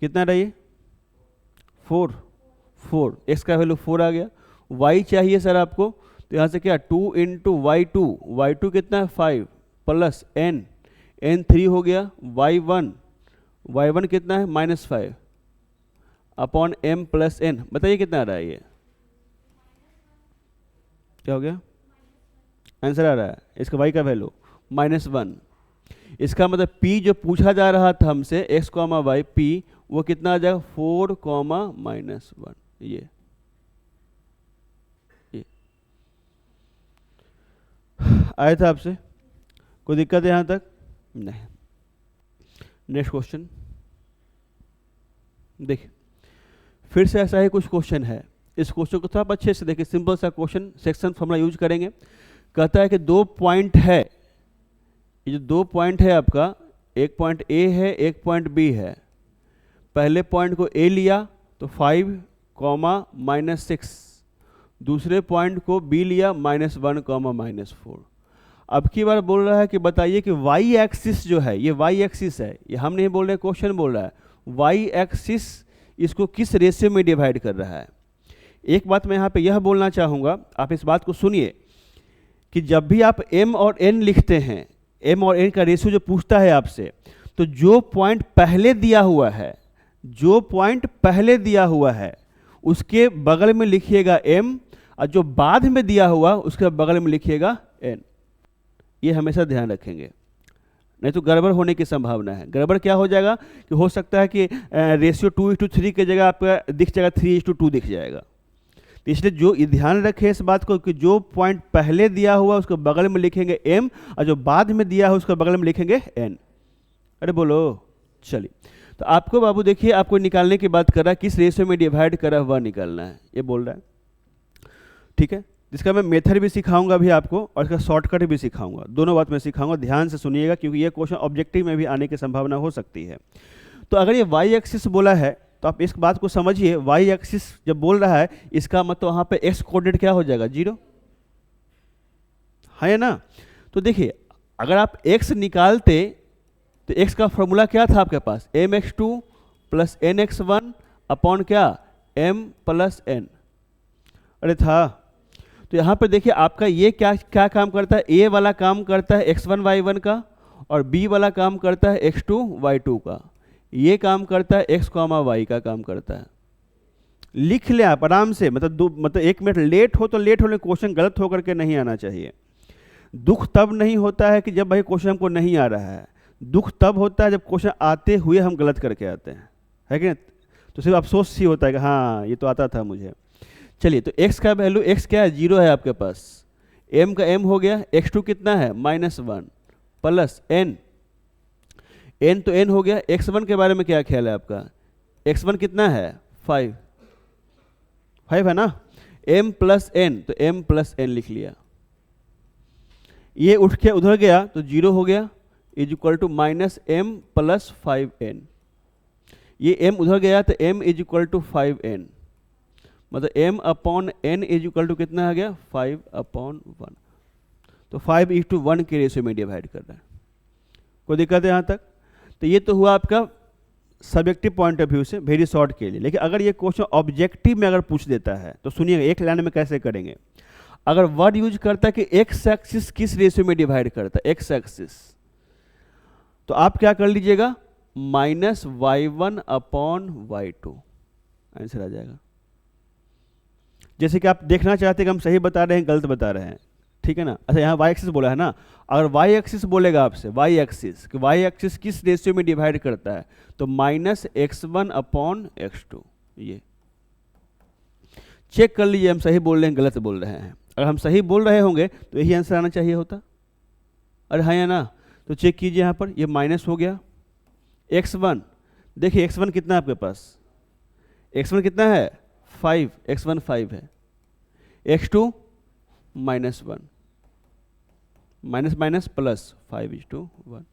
कितना रहिए 4, x का वैल्यू 4 आ गया। y चाहिए सर आपको, तो यहाँ से क्या 2 इंटू y2 कितना है 5 प्लस n 3 हो गया, y1 कितना है -5 अपॉन m प्लस n। बताइए कितना आ रहा है ये, क्या हो गया? आंसर आ रहा है इसका y का वैल्यू -1। इसका मतलब P जो पूछा जा रहा था हमसे x, y P, वो कितना आ जाएगा 4, -1। ये आया था आपसे? कोई दिक्कत है यहाँ तक? नहीं। नेक्स्ट क्वेश्चन देखिए, फिर से ऐसा ही कुछ क्वेश्चन है। इस क्वेश्चन को थोड़ा अच्छे से देखिए, सिंपल सा क्वेश्चन, सेक्शन फॉर्मूला यूज करेंगे। कहता है कि 2 पॉइंट है, ये जो 2 पॉइंट है आपका, एक पॉइंट A है, एक पॉइंट B है। पहले पॉइंट को A लिया तो 5, -6, दूसरे पॉइंट को B लिया -1, -4। अब की बार बोल रहा है कि बताइए कि y एक्सिस जो है, ये y एक्सिस है, ये हम नहीं बोल रहे, क्वेश्चन बोल रहा है y एक्सिस इसको किस रेशियो में डिवाइड कर रहा है। एक बात मैं यहाँ पे यह बोलना चाहूँगा, आप इस बात को सुनिए कि जब भी आप m और n लिखते हैं, m और n का रेशियो जो पूछता है आपसे, तो जो पॉइंट पहले दिया हुआ है, जो पॉइंट पहले दिया हुआ है उसके बगल में लिखिएगा m, और जो बाद में दिया हुआ उसके बगल में लिखिएगा n। ये हमेशा ध्यान रखेंगे, नहीं तो गड़बड़ होने की संभावना है। गड़बड़ क्या हो जाएगा कि हो सकता है कि रेशियो 2:3 की जगह आपका दिख जाएगा 3:2 दिख जाएगा। तो इसलिए जो ध्यान रखें इस बात को कि जो पॉइंट पहले दिया हुआ उसके बगल में लिखेंगे m, और जो बाद में दिया है उसके बगल में लिखेंगे n। अरे बोलो, चलिए। तो आपको बाबू देखिए, आपको निकालने की बात कर रहा है, किस रेशियो में डिवाइड करा हुआ निकालना है, ये बोल रहा है। ठीक है, जिसका मैं मेथड भी सिखाऊंगा अभी आपको, और इसका शॉर्टकट भी सिखाऊंगा। दोनों बात मैं सिखाऊंगा, ध्यान से सुनिएगा, क्योंकि ये क्वेश्चन ऑब्जेक्टिव में भी आने की संभावना हो सकती है। तो अगर ये y एक्सिस बोला है तो आप इस बात को समझिए, y एक्सिस जब बोल रहा है इसका मतलब वहाँ पे x कोऑर्डिनेट क्या हो जाएगा 0, है ना। तो देखिए, अगर आप x निकालते तो x का फॉर्मूला क्या था आपके पास, mx2 प्लस nx1 अपॉन क्या m प्लस n। अरे था। तो यहाँ पर देखिए आपका ये क्या क्या काम करता है, a वाला काम करता है x1 y1 का, और b वाला काम करता है x2 y2 का। ये काम करता है x, y का काम करता है। लिख ले आप आराम से, मतलब 1 मिनट लेट हो तो लेट होने, क्वेश्चन गलत होकर के नहीं आना चाहिए। दुख तब नहीं होता है कि जब भाई क्वेश्चन हमको नहीं आ रहा है, दुख तब होता है जब क्वेश्चन आते हुए हम गलत करके आते हैं, है कि नहीं। तो सिर्फ अफसोस ही होता है कि हाँ ये तो आता था मुझे। चलिए, तो x का वैल्यू, x क्या है 0 है आपके पास, m का m हो गया, x2 कितना है -1 प्लस n तो n हो गया। x1 के बारे में क्या ख्याल है आपका, x1 कितना है 5 है ना, m प्लस n, तो m प्लस n लिख लिया। ये उठ के उधर गया तो 0 हो गया, is equal to -m plus 5n। ये m उधर गया तो m is equal to 5n, मतलब m upon n is equal to कितना आ गया 5/1। तो 5:1 के रेशियो में डिवाइड कर रहा है। कोई दिक्कत है यहाँ तक? तो ये तो हुआ आपका सब्जेक्टिव पॉइंट ऑफ व्यू से वेरी शॉर्ट के लिए। लेकिन अगर ये क्वेश्चन ऑब्जेक्टिव में अगर पूछ देता है तो सुनिएगा एक लाइन में कैसे करेंगे। अगर वर्ड यूज करता है कि एक्स एक्सिस किस रेशियो में डिवाइड करता है, एक्स एक्सिस, तो आप क्या कर लीजिएगा, -y1/y2 आंसर आ जाएगा। जैसे कि आप देखना चाहते हैं कि हम सही बता रहे हैं गलत बता रहे हैं, ठीक है ना। अच्छा यहाँ y एक्सिस बोला है ना, अगर y एक्सिस बोलेगा आपसे, y एक्सिस कि y एक्सिस किस रेशियो में डिवाइड करता है, तो -x1/x2। ये चेक कर लीजिए हम सही बोल रहे हैं गलत बोल रहे हैं। अगर हम सही बोल रहे होंगे तो यही आंसर आना चाहिए होता। अरे हाँ या ना? तो चेक कीजिए यहाँ पर, ये माइनस हो गया। x1 देखिए, x1 कितना है आपके पास, x1 कितना है 5, x1 5 है, x2 -1, माइनस माइनस प्लस 5:1।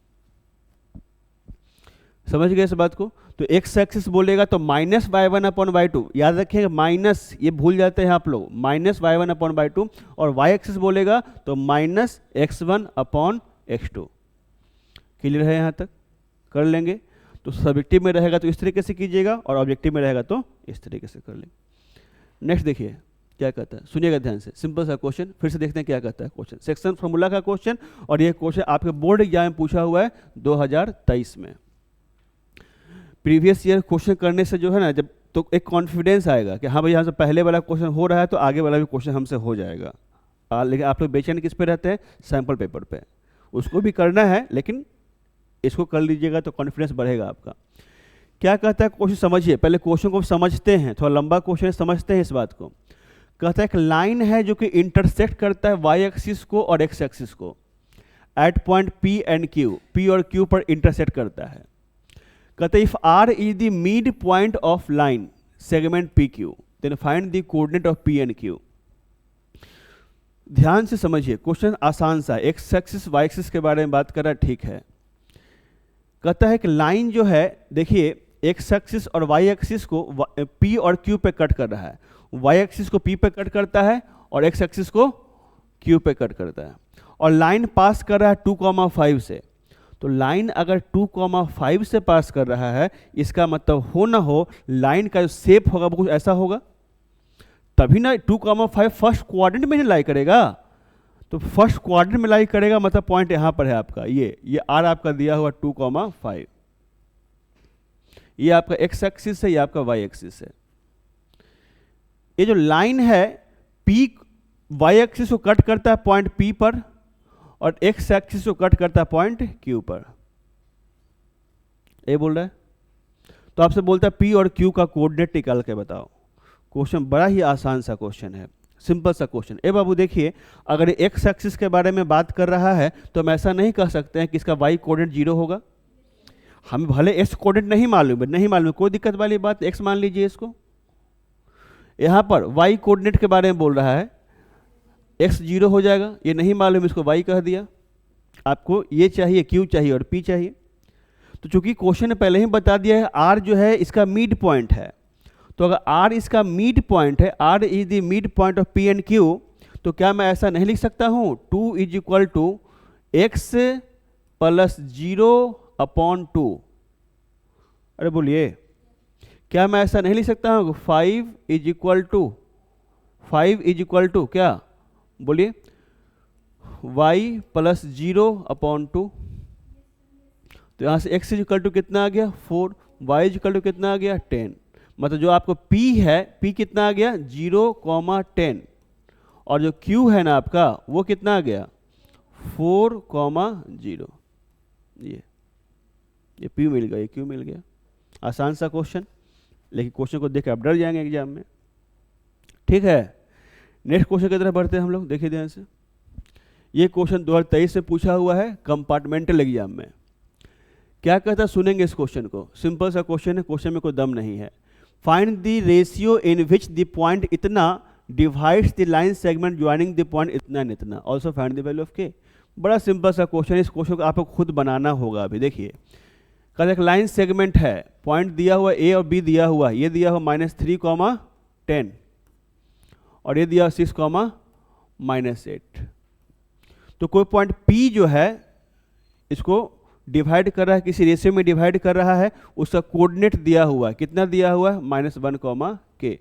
समझ गए इस बात को? तो एक्स एक्सिस बोलेगा तो -y1/y2, याद रखिएगा माइनस, ये भूल जाते हैं आप लोग, -y1/y2। और y एक्सिस बोलेगा तो -x1/x2। क्लियर है यहाँ तक? कर लेंगे। तो सब्जेक्टिव में रहेगा तो इस तरीके से कीजिएगा और ऑब्जेक्टिव में रहेगा तो इस तरीके से कर लेंगे। नेक्स्ट देखिए क्या कहता है, सुनिएगा ध्यान से, सिंपल सा क्वेश्चन, फिर से देखते हैं क्या कहता है क्वेश्चन। सेक्शन फॉर्मूला का क्वेश्चन, और ये क्वेश्चन आपके बोर्ड एग्जाम में पूछा हुआ है 2023 में। प्रीवियस ईयर क्वेश्चन करने से जो है ना, जब तो एक कॉन्फिडेंस आएगा कि हाँ भाई यहाँ से पहले वाला क्वेश्चन हो रहा है तो आगे वाला भी क्वेश्चन हमसे हो जाएगा। लेकिन आप लोग बेचैन किस पे रहते हैं, सैम्पल पेपर पे, उसको भी करना है लेकिन इसको कर लीजिएगा तो कॉन्फिडेंस बढ़ेगा आपका। क्या कहता है क्वेश्चन, समझिए पहले क्वेश्चन को समझते हैं, थोड़ा लंबा क्वेश्चन समझते हैं इस बात को। कहता है एक लाइन है जो कि इंटरसेक्ट करता है y एक्सिस को और x एक्सिस को at point P and Q, P और Q पर इंटरसेक्ट करता है। कहते हैं if R is the mid point of line segment PQ then find the coordinate of P and Q। ध्यान से समझिए, क्वेश्चन आसान सा, x एक्सिस y एक्सिस के बारे में बात कर रहा है, ठीक है। कहता है कि लाइन जो है, देखिए x एक्सिस और y एक्सिस को P और Q पे कट कर रहा है, y एक्सिस को P पे कट करता है और x एक्सिस को Q पे कट करता है, और लाइन पास कर रहा है 2,5 से। तो लाइन अगर 2,5 से पास कर रहा है, इसका मतलब हो ना हो लाइन का जो शेप होगा वो कुछ ऐसा होगा, तभी ना 2,5 फर्स्ट क्वाड्रेंट में लाई करेगा। तो फर्स्ट क्वाड्रेंट में लाई करेगा मतलब पॉइंट यहां पर है आपका, ये R आपका दिया हुआ 2,5, ये आपका x एक्सिस है, ये आपका y एक्सिस है। ये जो लाइन है P y एक्सिस को कट करता है पॉइंट P पर और x एक्सिस को कट करता है पॉइंट Q पर, ये बोल रहा है। तो आपसे बोलता है P और Q का कोऑर्डिनेट निकाल के बताओ। क्वेश्चन बड़ा ही आसान सा क्वेश्चन है, सिंपल सा क्वेश्चन। ए बाबू देखिए, अगर x एक्सिस के बारे में बात कर रहा है तो हम ऐसा नहीं कह सकते हैं कि इसका y कोऑर्डिनेट 0 होगा। हमें भले x कोऑर्डिनेट नहीं मालूम, कोई दिक्कत वाली बात, x मान लीजिए इसको। यहाँ पर y कोऑर्डिनेट के बारे में बोल रहा है, x 0 हो जाएगा, ये नहीं मालूम इसको y कह दिया। आपको ये चाहिए, q चाहिए और p चाहिए। तो चूंकि क्वेश्चन ने पहले ही बता दिया है r जो है इसका मिड पॉइंट है, तो अगर r इसका मिड पॉइंट है, r is the mid point of p and q, तो क्या मैं ऐसा नहीं लिख सकता हूँ 2 इज इक्वल टू x प्लस 0/2? अरे बोलिए, क्या मैं ऐसा नहीं लिख सकता हूँ 5 इज इक्वल टू क्या, बोलिए, y प्लस 0/2। तो यहाँ से x इज इक्वल टू कितना आ गया 4, y इज इक्वल टू कितना आ गया 10। मतलब जो आपको p है, p कितना आ गया 0,10, और जो q है ना आपका वो कितना आ गया 4,0। ये p मिल गया, ये q मिल गया। आसान सा क्वेश्चन, लेकिन क्वेश्चन को देख के आप डर जाएंगे एग्जाम में, ठीक है। नेक्स्ट क्वेश्चन की तरफ बढ़ते हैं हम लोग, देखिए ध्यान से। ये क्वेश्चन 2023 में पूछा हुआ है कंपार्टमेंटल एग्जाम में। क्या कहता है सुनेंगे इस क्वेश्चन को, सिंपल सा क्वेश्चन है, क्वेश्चन में कोई दम नहीं है। Find the ratio in which the point इतना divides the line segment joining the point इतना एंड इतना, also find the value of K. बड़ा सिंपल सा क्वेश्चन है, इस क्वेश्चन को आपको खुद बनाना होगा। अभी देखिए, कल एक लाइन सेगमेंट है, पॉइंट दिया हुआ ए और बी दिया हुआ, ये दिया हुआ -3,10 और ये दिया 6,-8। तो कोई पॉइंट P जो है इसको डिवाइड कर रहा है, किसी रेशियो में डिवाइड कर रहा है, उसका कोऑर्डिनेट दिया हुआ है, कितना दिया हुआ है, -1, k।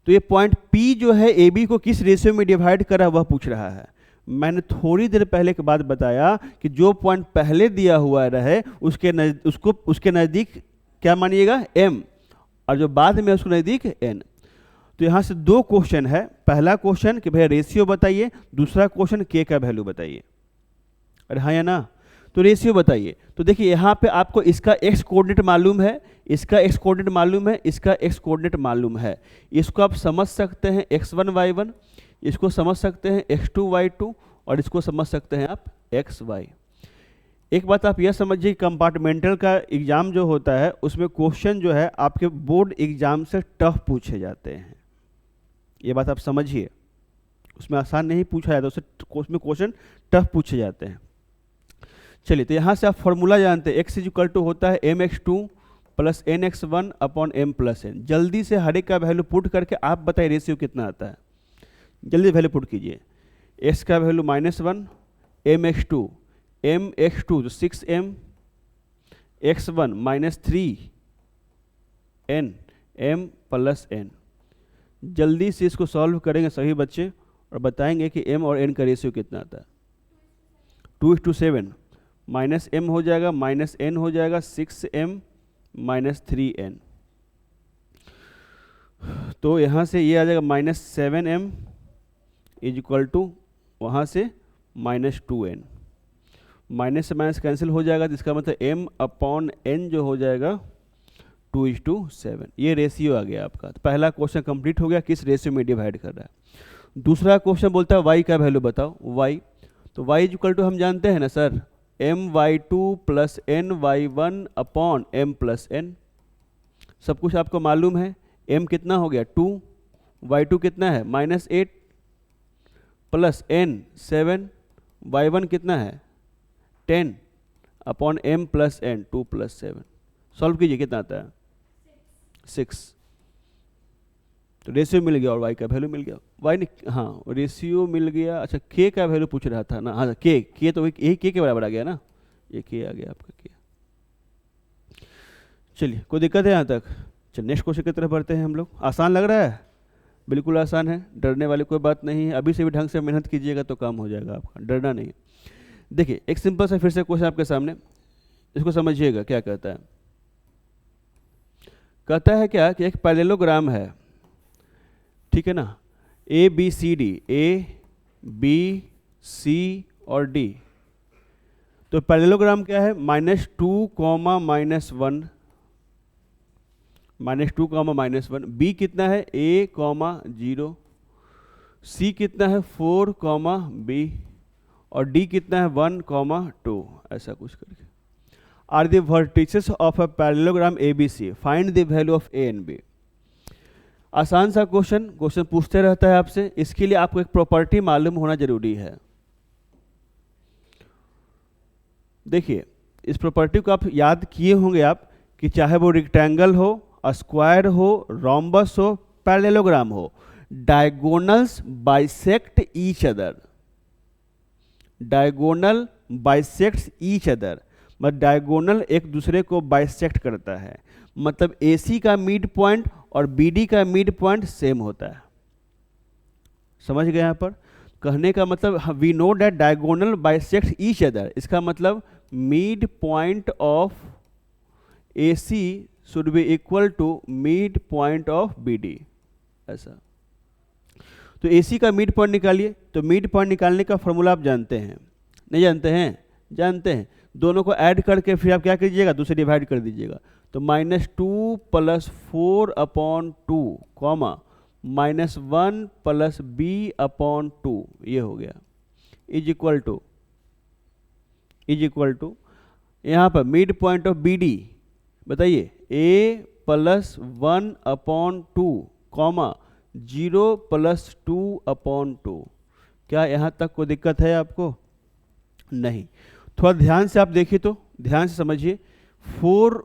तो ये पॉइंट P जो है AB को किस रेशियो में डिवाइड कर रहा है वह पूछ रहा है। मैंने थोड़ी देर पहले के बाद बताया कि जो पॉइंट पहले दिया हुआ रहे उसके नज़दीक क्या मानिएगा, m, और जो बाद में उसके नज़दीक n। तो यहाँ से दो क्वेश्चन है, पहला क्वेश्चन कि भैया रेशियो बताइए, दूसरा क्वेश्चन k का वैल्यू बताइए। अरे हाँ या ना, तो रेशियो बताइए। तो देखिए यहाँ पे आपको इसका x कोऑर्डिनेट मालूम है, इसका x कोऑर्डिनेट मालूम है, इसका x कोऑर्डिनेट मालूम है। इसको आप समझ सकते हैं x1 y1, इसको समझ सकते हैं x2 y2, और इसको समझ सकते हैं आप xy। एक बात आप यह समझिए, कंपार्टमेंटल का एग्जाम जो होता है उसमें क्वेश्चन जो है आपके बोर्ड एग्जाम से टफ पूछे जाते हैं, ये बात आप समझिए। उसमें आसान नहीं पूछा जाता, उसमें क्वेश्चन टफ पूछे जाते हैं। चलिए, तो यहाँ से आप फॉर्मूला जानते हैं, x इक्वल टू होता है mx2 plus nx1 upon m plus n। जल्दी से हर एक का वैल्यू पुट करके आप बताइए रेशियो कितना आता है, जल्दी वैल्यू पुट कीजिए। x का वैल्यू -1, mx2 तो 6m, x1 -3n, m plus n। जल्दी से इसको सॉल्व करेंगे सभी बच्चे और बताएंगे कि m और n का रेशियो कितना आता है। 2:7, -m हो जाएगा, -n हो जाएगा, 6m -3n। तो यहाँ से ये आ जाएगा -7m इज इक्वल टू वहाँ से -2n। माइनस से माइनस कैंसिल हो जाएगा, तो इसका मतलब m अपॉन n जो हो जाएगा 2:7। ये रेशियो आ गया आपका। तो पहला क्वेश्चन कंप्लीट हो गया, किस रेशियो में डिवाइड कर रहा है। दूसरा क्वेश्चन बोलता है y का वैल्यू बताओ, y। तो y इक्वल टू हम जानते हैं ना sir, my2 plus ny1 upon m plus n। सब कुछ आपको मालूम है। m कितना हो गया 2, y2 कितना है -8 प्लस n 7, y1 कितना है 10 upon m plus n 2 plus 7। Solve कीजिए, कितना आता है 6। तो रेशियो मिल गया और y का वैल्यू मिल गया। y ने, हाँ रेशियो मिल गया। अच्छा, k का वैल्यू पूछ रहा था ना, हाँ k तो यही k के बराबर आ गया ना, ये k आ गया आपका k। चलिए, कोई दिक्कत है यहाँ तक? चलिए नेक्स्ट क्वेश्चन की तरफ बढ़ते हैं हम लोग। आसान लग रहा है? बिल्कुल आसान है, डरने वाली कोई बात नहीं है। अभी से भी ढंग से मेहनत कीजिएगा तो काम हो जाएगा आपका, डरना नहीं। देखिए एक सिंपल सा फिर से क्वेश्चन आपके सामने, इसको समझिएगा क्या कहता है। कहता है क्या कि एक पैरेललोग्राम है, ठीक है ना, ABCD, ABC और D। तो पैरेललोग्राम क्या है, -2, -1, -2, -1। B कितना है A, 0। C कितना है 4, B, और D कितना है 1, 2, ऐसा कुछ करके। Are the vertices of a parallelogram ABC, find the value of A and B। आसान सा क्वेश्चन पूछते रहता है आपसे। इसके लिए आपको एक प्रॉपर्टी मालूम होना जरूरी है। देखिए, इस प्रॉपर्टी को आप याद किए होंगे आप, कि चाहे वो रेक्टेंगल हो, स्क्वायर हो, रोम्बस हो, पैरेललोग्राम हो, diagonals bisect each other. Diagonal bisects each other, मतलब डायगोनल एक दूसरे को बाइसेक्ट करता है, मतलब AC का मिड पॉइंट और BD का मिड पॉइंट सेम होता है। समझ गए यहाँ पर? कहने का मतलब we know that diagonal bisect each other, इसका मतलब mid point of AC should be equal to mid point of BD, ऐसा। तो AC का मिड पॉइंट निकालिए। तो मिड पॉइंट निकालने का फॉर्मूला आप जानते हैं, नहीं जानते हैं? जानते हैं। दोनों को ऐड करके फिर आप क्या कीजिएगा, दूसरे डिवाइड कर दीजिएगा। तो -2 + 4 अपॉन 2, -1 + B अपॉन 2, ये हो गया, इज इक्वल टू यहाँ पर मिड पॉइंट ऑफ BD बताइए, A + 1 अपॉन 2, 0 + 2 अपॉन 2। क्या यहाँ तक कोई दिक्कत है आपको? नहीं। थोड़ा ध्यान से आप देखिए, तो ध्यान से समझिए। 4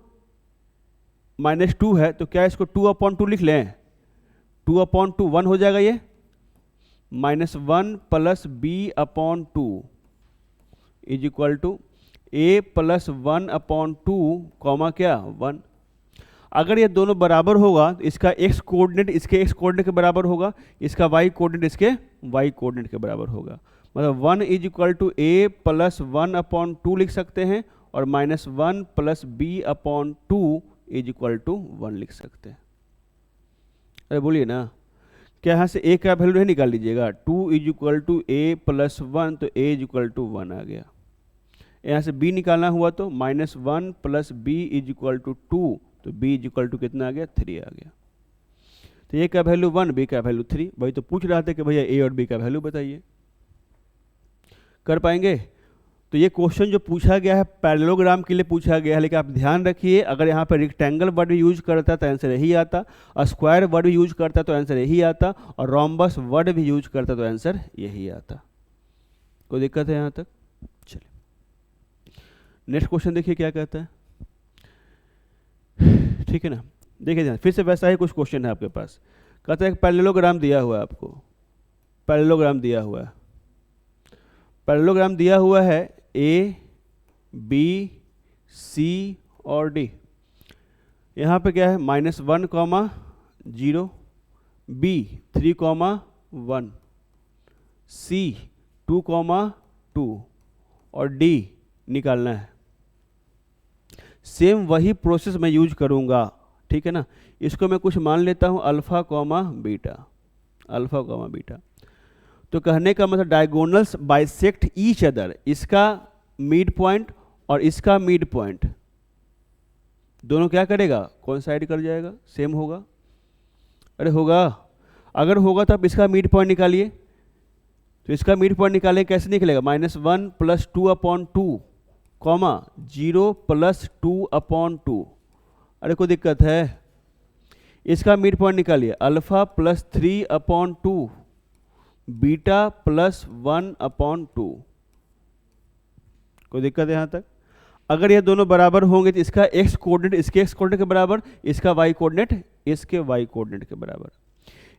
- 2 है, तो क्या इसको 2 अपॉन 2 लिख लें? 2 अपॉन 2 1 हो जाएगा ये, -1 + B upon 2 is equal to A plus 1/2 comma क्या 1। अगर ये दोनों बराबर होगा तो इसका x कोऑर्डिनेट इसके x कोऑर्डिनेट के बराबर होगा, इसका y कोऑर्डिनेट इसके y कोऑर्डिनेट के बराबर होगा। मतलब 1 is equal to A plus 1/2 लिख सकते हैं और -1 plus b/2 is equal to 1 लिख सकते हैं। अरे बोलिए ना, क्या यहाँ से a का वैल्यू नहीं निकाल लीजिएगा? 2 is equal to A plus 1 तो a इज इक्वल टू 1 आ गया। यहाँ से b निकालना हुआ तो -1 plus b is equal to 2 तो b इज इक्वल टू कितना आ गया 3 आ गया। तो a का वैल्यू 1 b का वैल्यू 3। भाई तो पूछ रहा था कि भैया a और b का वैल्यू बताइए, कर पाएंगे? तो ये क्वेश्चन जो पूछा गया है पैरेललोग्राम के लिए पूछा गया है, लेकिन आप ध्यान रखिए अगर यहाँ पर रेक्टेंगल वर्ड यूज करता तो आंसर यही आता, और स्क्वायर वर्ड भी यूज करता तो आंसर यही आता, और रोम्बस वर्ड भी यूज करता तो आंसर यही आता। कोई दिक्कत है यहाँ तक? चलिए नेक्स्ट क्वेश्चन देखिए क्या कहता है। ठीक है ना, देखिए ध्यान, फिर से वैसा ही कुछ क्वेश्चन है आपके पास। कहता है पैरेललोग्राम दिया हुआ है आपको, पैरेललोग्राम दिया हुआ है, पैरेललोग्राम दिया हुआ है ए बी सी और डी। यहाँ पे क्या है -1, 0, बी 3, 1, सी 2, 2 और डी निकालना है। सेम वही प्रोसेस मैं यूज करूँगा, ठीक है ना। इसको मैं कुछ मान लेता हूँ alpha comma beta, alpha comma beta. तो कहने का मतलब डायगोनल्स बाइसेक्ट ईच अदर, इसका मिड पॉइंट और इसका मिड पॉइंट दोनों क्या करेगा, कोइंसाइड कर जाएगा, सेम होगा। अरे होगा, अगर होगा तो आप इसका मिड पॉइंट निकालिए। तो इसका मिड पॉइंट निकालें, कैसे निकलेगा -1 प्लस 2/2 कॉमा 0 प्लस 2/2। अरे कोई दिक्कत है? इसका मिड पॉइंट निकालिए अल्फा प्लस 3/2 बीटा प्लस 1/2। कोई दिक्कत है यहाँ तक? अगर ये दोनों बराबर होंगे तो इसका x कोऑर्डिनेट इसके x कोऑर्डिनेट के बराबर, इसका y कोऑर्डिनेट इसके y कोऑर्डिनेट के बराबर।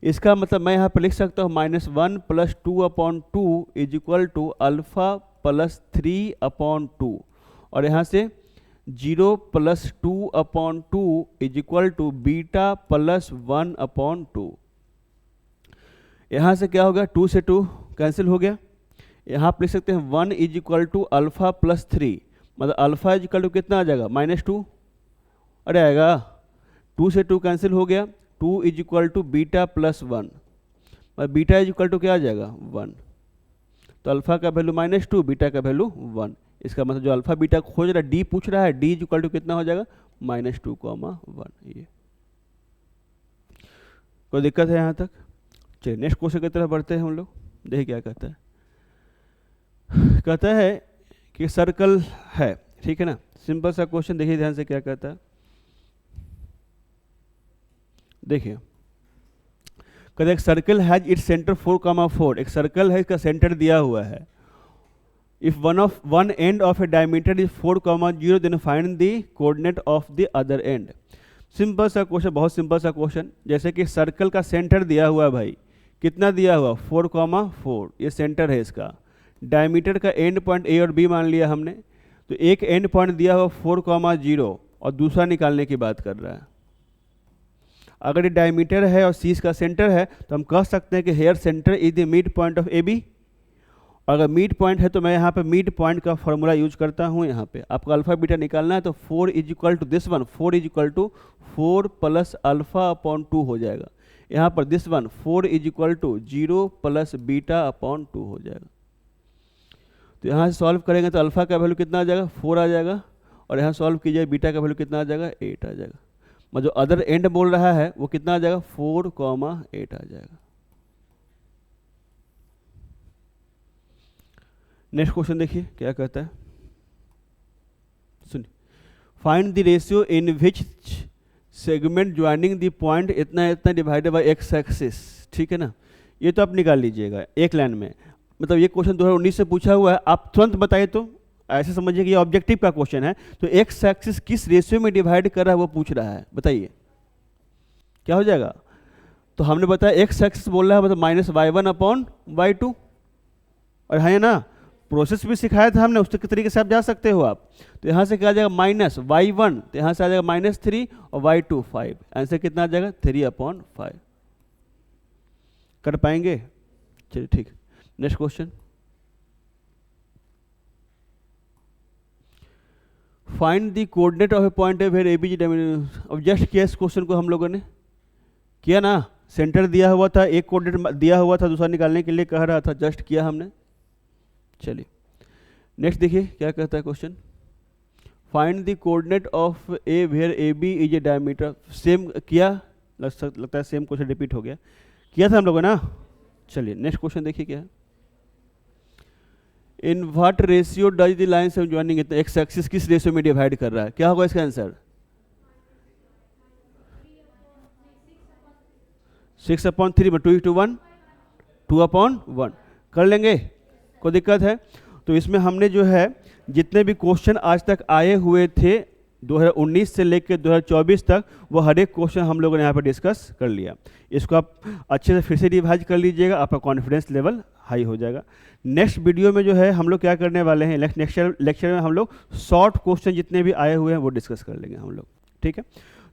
इसका मतलब मैं यहाँ पर लिख सकता हूँ -1 plus 2/2 is equal to alpha plus 3/2 और यहाँ से 0 plus 2/2 is equal to beta plus 1/2। यहाँ से क्या हो गया, 2 से 2 कैंसिल हो गया। यहाँ आप लिख सकते हैं 1 is equal to alpha plus 3, मतलब अल्फा इज इक्वल टू कितना आ जाएगा -2। अरे आएगा, 2 से 2 कैंसिल हो गया, 2 is equal to beta plus 1, मतलब बीटा इज इक्वल टू क्या आ जाएगा 1। तो अल्फा का वैल्यू -2, बीटा का वैल्यू 1। इसका मतलब जो अल्फा बीटा खोज रहा है, डी पूछ रहा है, डी इज इक्वल टू कितना हो जाएगा -2, 1। ये कोई दिक्कत है यहाँ तक? चलिए नेक्स्ट क्वेश्चन की तरफ बढ़ते हैं हम लोग। देखिए क्या कहता है। कहता है कि सर्कल है, ठीक है ना, सिंपल सा क्वेश्चन। देखिए ध्यान से क्या कहता है। देखिए कहते हैं एक सर्कल हैज इट्स सेंटर 4, 4। एक सर्कल है, इसका सेंटर दिया हुआ है। If one end of a diameter is 4, 0 then find the coordinate of the other end. Simple सा क्वेश्चन, बहुत सिंपल सा क्वेश्चन। जैसे कि सर्कल का सेंटर दिया हुआ है भाई, कितना दिया हुआ 4, 4, ये सेंटर है इसका। डायमीटर का एंड पॉइंट ए और बी मान लिया हमने। तो एक एंड पॉइंट दिया हुआ 4, 0 और दूसरा निकालने की बात कर रहा है। अगर ये डायमीटर है और सी इसका सेंटर है तो हम कह सकते हैं कि here centre is the mid point of A B. अगर मिड पॉइंट है तो मैं यहाँ पे मिड पॉइंट का फॉर्मूला यूज करता हूँ। यहाँ पे आपको अल्फा बीटा निकालना है तो 4 is equal to this one, 4 is equal to 4 plus अल्फा/2 हो जाएगा। यहाँ पर this one 4 is equal to 0 plus बीटा/2 हो जाएगा। तो यहाँ से सॉल्व करेंगे तो अल्फा का वैल्यू कितना आ जाएगा 4 आ जाएगा, और यहाँ सॉल्व कीजिए बीटा का वैल्यू कितना आ जाएगा 8 आ जाएगा। मतलब जो अदर एंड बोल रहा है वो कितना आ जाएगा 4, 8 आ जाएगा। नेक्स्ट क्वेश्चन देखिए क्या कहता है, सुनिए। Find the ratio in which segment joining the point इतना इतना डिवाइडेड बाय एक्स एक्सिस, ठीक है ना। ये तो आप निकाल लीजिएगा एक लाइन में। मतलब ये क्वेश्चन 2019 से पूछा हुआ है, आप तुरंत बताइए। तो ऐसे समझिए कि ये ऑब्जेक्टिव का क्वेश्चन है। तो एक्स एक्सिस किस रेशियो में डिवाइड कर रहा है वो पूछ रहा है, बताइए क्या हो जाएगा। तो हमने बताया एक्स एक्सिस बोल रहा है मतलब -y1/y2, और है ना प्रोसेस भी सिखाया था हमने, उसके तरीके से आप जा सकते हो आप। तो यहाँ से क्या आ जाएगा -y1, तो यहाँ से आ जाएगा -3 और y2 5। आंसर कितना आ जाएगा 3/5। कर पाएंगे? चलिए ठीक। Next question, find the coordinate of a point where A B जी। अब जस्ट किया इस क्वेश्चन को हम लोगों ने, किया ना, सेंटर दिया हुआ था, एक कोऑर्डिनेट दिया हुआ था, दूसरा निकालने के लिए कह रहा था, जस्ट किया हमने। चलिए नेक्स्ट देखिए क्या कहता है question, find the coordinate of A where A B is a diameter. Same किया, लगता है सेम क्वेश्चन रिपीट हो गया, किया था हम लोगों ना। चलिए नेक्स्ट क्वेश्चन देखिए क्या है, in what ratio does the line of joining, x axis किस रेशियो में डिवाइड कर रहा है, क्या होगा इसका आंसर? 6/3 में 2:1, 2/1 कर लेंगे, कोई दिक्कत है? तो इसमें हमने जो है जितने भी क्वेश्चन आज तक आए हुए थे 2019 से लेकर 2024 तक, वो हर एक क्वेश्चन हम लोगों ने यहाँ पर डिस्कस कर लिया। इसको आप अच्छे से फिर से रिवाइज कर लीजिएगा, आपका कॉन्फिडेंस लेवल हाई हो जाएगा। नेक्स्ट वीडियो में जो है हम लोग क्या करने वाले हैं, नेक्स्ट लेक्चर में हम लोग शॉर्ट क्वेश्चन जितने भी आए हुए हैं वो डिस्कस कर लेंगे हम लोग, ठीक है?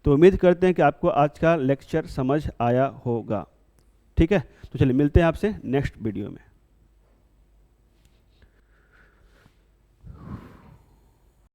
तो उम्मीद करते हैं कि आपको आज का लेक्चर समझ आया होगा, ठीक है? तो चलिए मिलते हैं आपसे नेक्स्ट वीडियो में।